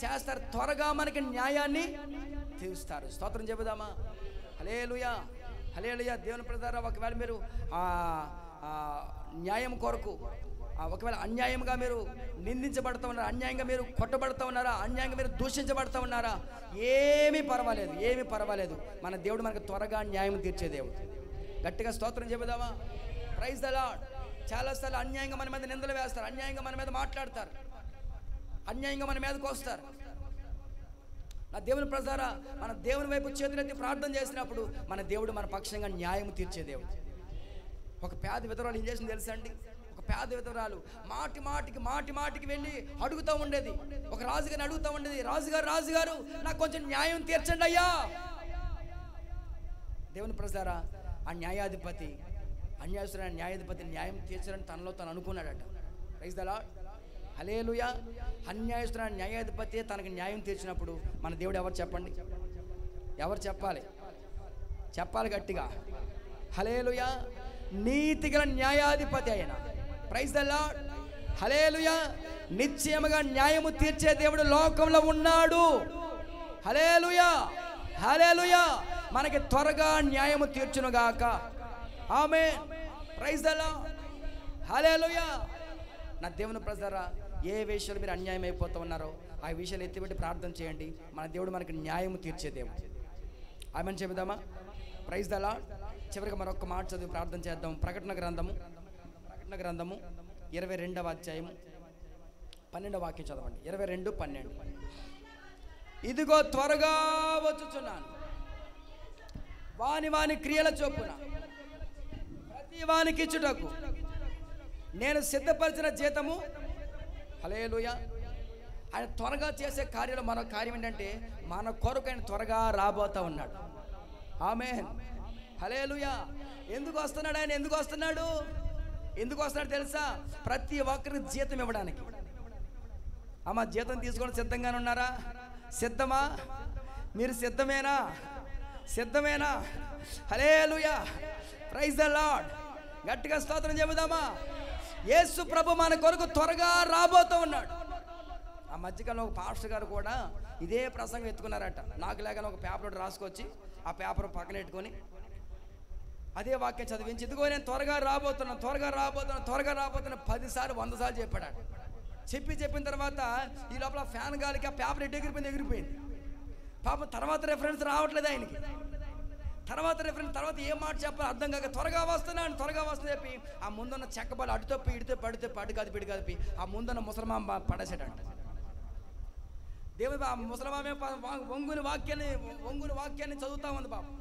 Speaker 1: చేస్తారు, త్వరగా మనకి న్యాయాన్ని తీరుస్తారు. స్తోత్రం చెబుదామా? హల్లెలూయా, హల్లెలూయా. దేవుని ప్రజలారా, ఒకవేళ మీరు న్యాయం కొరకు ఒకవేళ అన్యాయంగా మీరు నిందించబడుతూ ఉన్నారా, అన్యాయంగా మీరు కొట్టబడుతూ ఉన్నారా, అన్యాయంగా మీరు దూషించబడుతూ ఉన్నారా, ఏమీ పర్వాలేదు. మన దేవుడు మనకు త్వరగా న్యాయం తీర్చే దేవుడు. గట్టిగా స్తోత్రం చెబుదామా? Praise the Lord. చాలాసార్లు అన్యాయంగా మన మీద నిందలు వేస్తారు, అన్యాయంగా మన మీద మాట్లాడతారు, అన్యాయంగా మన మీదకి వస్తారు. నా దేవుని ప్రజలారా, మన దేవుని వైపు చేతులెత్తి ప్రార్థన చేసినప్పుడు మన దేవుడు మన పక్షంగా న్యాయం తీర్చే దేవుడు. ఒక పేద విధవరాలు ఏం చేసింది తెలుసా అండి? ఒక పేద విధవరాలు మాటికి వెళ్ళి అడుగుతూ ఉండేది, ఒక రాజుగారిని అడుగుతూ ఉండేది, రాజుగారు నాకు కొంచెం న్యాయం తీర్చండి అయ్యా. దేవుని ప్రజలారా, ఆ న్యాయాధిపతి న్యాయం తీర్చాలని తనలో తను అనుకున్నాడట. Praise the Lord. హల్లెలూయా. అన్యాయస్తున్న న్యాయాధిపతి తనకి న్యాయం తీర్చినప్పుడు మన దేవుడు ఎవరు చెప్పండి? ఎవరు చెప్పాలి గట్టిగా. హల్లెలూయా. నీతిగల న్యాయాధిపతి అయిన, ప్రైజ్ ద లార్డ్, హల్లెలూయా, నిశ్చయముగా న్యాయము తీర్చే దేవుడు లోకంలో ఉన్నాడు. హల్లెలూయా, హల్లెలూయా. మనకి త్వరగా న్యాయము తీర్చును గాక. ఆమేన్. Praise the Lord. హల్లెలూయా. నా దేవుని ప్రజలారా, ఏ విషయాలు మీరు అన్యాయం అయిపోతూ ఉన్నారో ఆ విషయాలు ఎత్తిపెట్టి ప్రార్థన చేయండి. మన దేవుడు మనకి న్యాయం తీర్చే దేవుడు. ఆమేన్ చెబుదామా? Praise the Lord. చివరిగా మరొక మాట చదివి ప్రార్థన చేద్దాం. ప్రకటన గ్రంథము 22వ అధ్యాయం 12వ వాక్యం చదవండి. 22:12. ఇదిగో త్వరగా వచ్చుచున్నాను, వాని క్రియల చొప్పున ప్రతి వానికి ఇచ్చుటకు నేను సిద్ధపరిచిన జీతము. హల్లెలూయా. ఆయన త్వరగా చేసే కార్యాలు మరొక కార్యం ఏంటంటే మన కొరకు ఆయన త్వరగా రాబోతా ఉన్నాడు. ఆమేన్. హల్లెలూయా. ఎందుకు వస్తున్నాడు ఆయన? ఎందుకు వస్తున్నాడు తెలుసా? ప్రతి ఒక్కరికి జీతం ఇవ్వడానికి. అమ్మ, జీతం తీసుకోవడం సిద్ధంగానే ఉన్నారా? సిద్ధమా? మీరు సిద్ధమేనా? హల్లెలూయా. Praise the lord. గట్టిగా స్తోత్రం చెబుదామా? యేసు ప్రభు మన కొరకు త్వరగా రాబోతూ ఉన్నాడు. ఆ మధ్యకాలంలో ఒక పాస్టర్ గారు కూడా ఇదే ప్రసంగం ఎత్తుకున్నారట. నాకు లేక ఒక పేపర్ రాసుకొచ్చి ఆ పేపర్ పక్కన పెట్టుకొని అదే వాక్యం చదివించి, ఇదిగో నేను త్వరగా రాబోతున్నా 10 సార్లు 100 సార్లు చెప్పాడు. చెప్పిన తర్వాత ఈ లోపల ఫ్యాన్ గాలికి ఆ పేపర్ ఎగిరిపోయింది. పాపం తర్వాత రెఫరెన్స్ రావట్లేదు ఆయనకి. తర్వాత ఏం మాట చెప్పాలి అర్థం కాక త్వరగా వస్తున్నా చెప్పి ఆ ముందున్న చెక్కబాలు అటు తప్పి ఇడితే పడితే పిడి కలిపి ఆ ముందున్న ముసలమామ పడేసాడంట. దేవుడు ఆ ముసలమామే వంగుని వాక్యాన్ని చదువుతా ఉంది పాపం.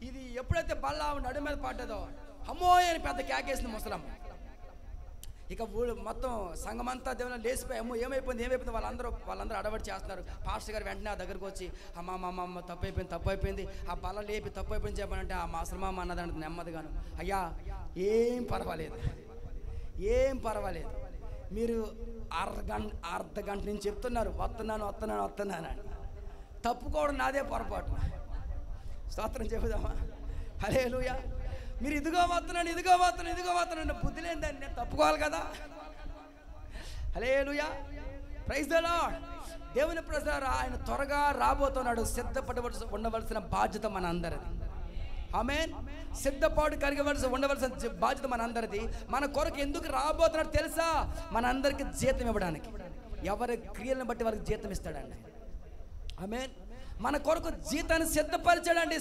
Speaker 1: ఇది ఎప్పుడైతే బల్ల నడు మీద పడ్డదో అమ్మో అని పెద్ద కేకేసింది ముసలమ్మ. ఇక మొత్తం సంఘమంతా దేవుని లేచిపోయి అమ్మో ఏమైపోయింది వాళ్ళందరూ అడవడి చేస్తున్నారు. పాస్టర్ గారు వెంటనే ఆ దగ్గరకు వచ్చి అమ్మ తప్పైపోయింది ఆ బల్ల లేపి తప్పైపోయింది చెప్పానంటే ఆ ముసలమ్మ అన్నదంటే నెమ్మదిగాను, అయ్యా ఏం పర్వాలేదు మీరు అర్ధ గంట నుంచి చెప్తున్నారు వస్తున్నాను అని. తప్పుకోవడం నాదే పొరపాటు. స్తోత్రం చెబుదామా? హల్లెలూయా. మీరు ఇదిగో వస్తున్నాను బుద్ధి లేదని నేను తప్పుకోవాలి కదా. హల్లెలూయా. Praise the lord. దేవుని ప్రజలారా, ఆయన త్వరగా రాబోతున్నాడు. సిద్ధపడవలసి ఉండవలసిన బాధ్యత మన అందరిది. ఆమేన్. సిద్ధపాటు ఉండవలసిన బాధ్యత మన అందరిది. మన కొరకు ఎందుకు రాబోతున్నాడు తెలుసా? మన అందరికి జీతం ఇవ్వడానికి. ఎవరి క్రియలను బట్టి వారికి జీతం ఇస్తాడండి. ఆమేన్. మన కొరకు జీతాన్ని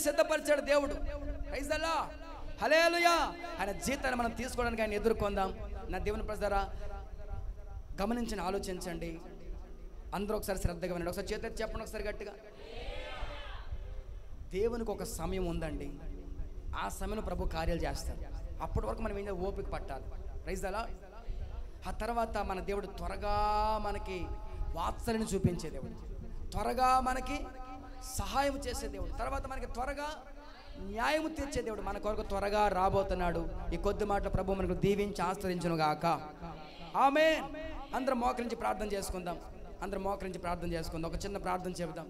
Speaker 1: సిద్ధపరిచాడు దేవుడు. Praise the Lord. హల్లెలూయా. ఆయన జీతాన్ని మనం తీసుకోవడానికి ఆయన ఎదుర్కొందాం. నా దేవుని ప్రజలారా, గమనించండి, ఆలోచించండి. అందరూ ఒకసారి శ్రద్ధగా వినండి. ఒకసారి చేతి చెప్పండి ఒకసారి గట్టిగా. దేవునికి ఒక సమయం ఉందండి. ఆ సమయంలో ప్రభు కార్యాలు చేస్తారు. అప్పటి వరకు మనం ఏం ఓపిక పట్టాలి. Praise the lord. ఆ తర్వాత మన దేవుడు త్వరగా మనకి వాత్సల్యం చూపించే దేవుడు, త్వరగా మనకి సహాయం చేసే దేవుడు, తర్వాత మనకి త్వరగా న్యాయము తీర్చే దేవుడు మన కొరకు త్వరగా రాబోతున్నాడు. ఈ కొద్ది మాటలు ప్రభు మనకు దీవించి ఆశ్రయించును గాక. ఆమేన్. అందరం మోకరించి ప్రార్థన చేసుకుందాం. ఒక చిన్న ప్రార్థన చెబుదాం.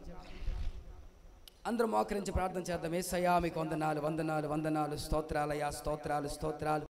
Speaker 1: అందరం మోకరించి ప్రార్థన చేద్దాం. యేసయ్యా మీకు వందనాలు, స్తోత్రాలయ్యా, స్తోత్రాలు.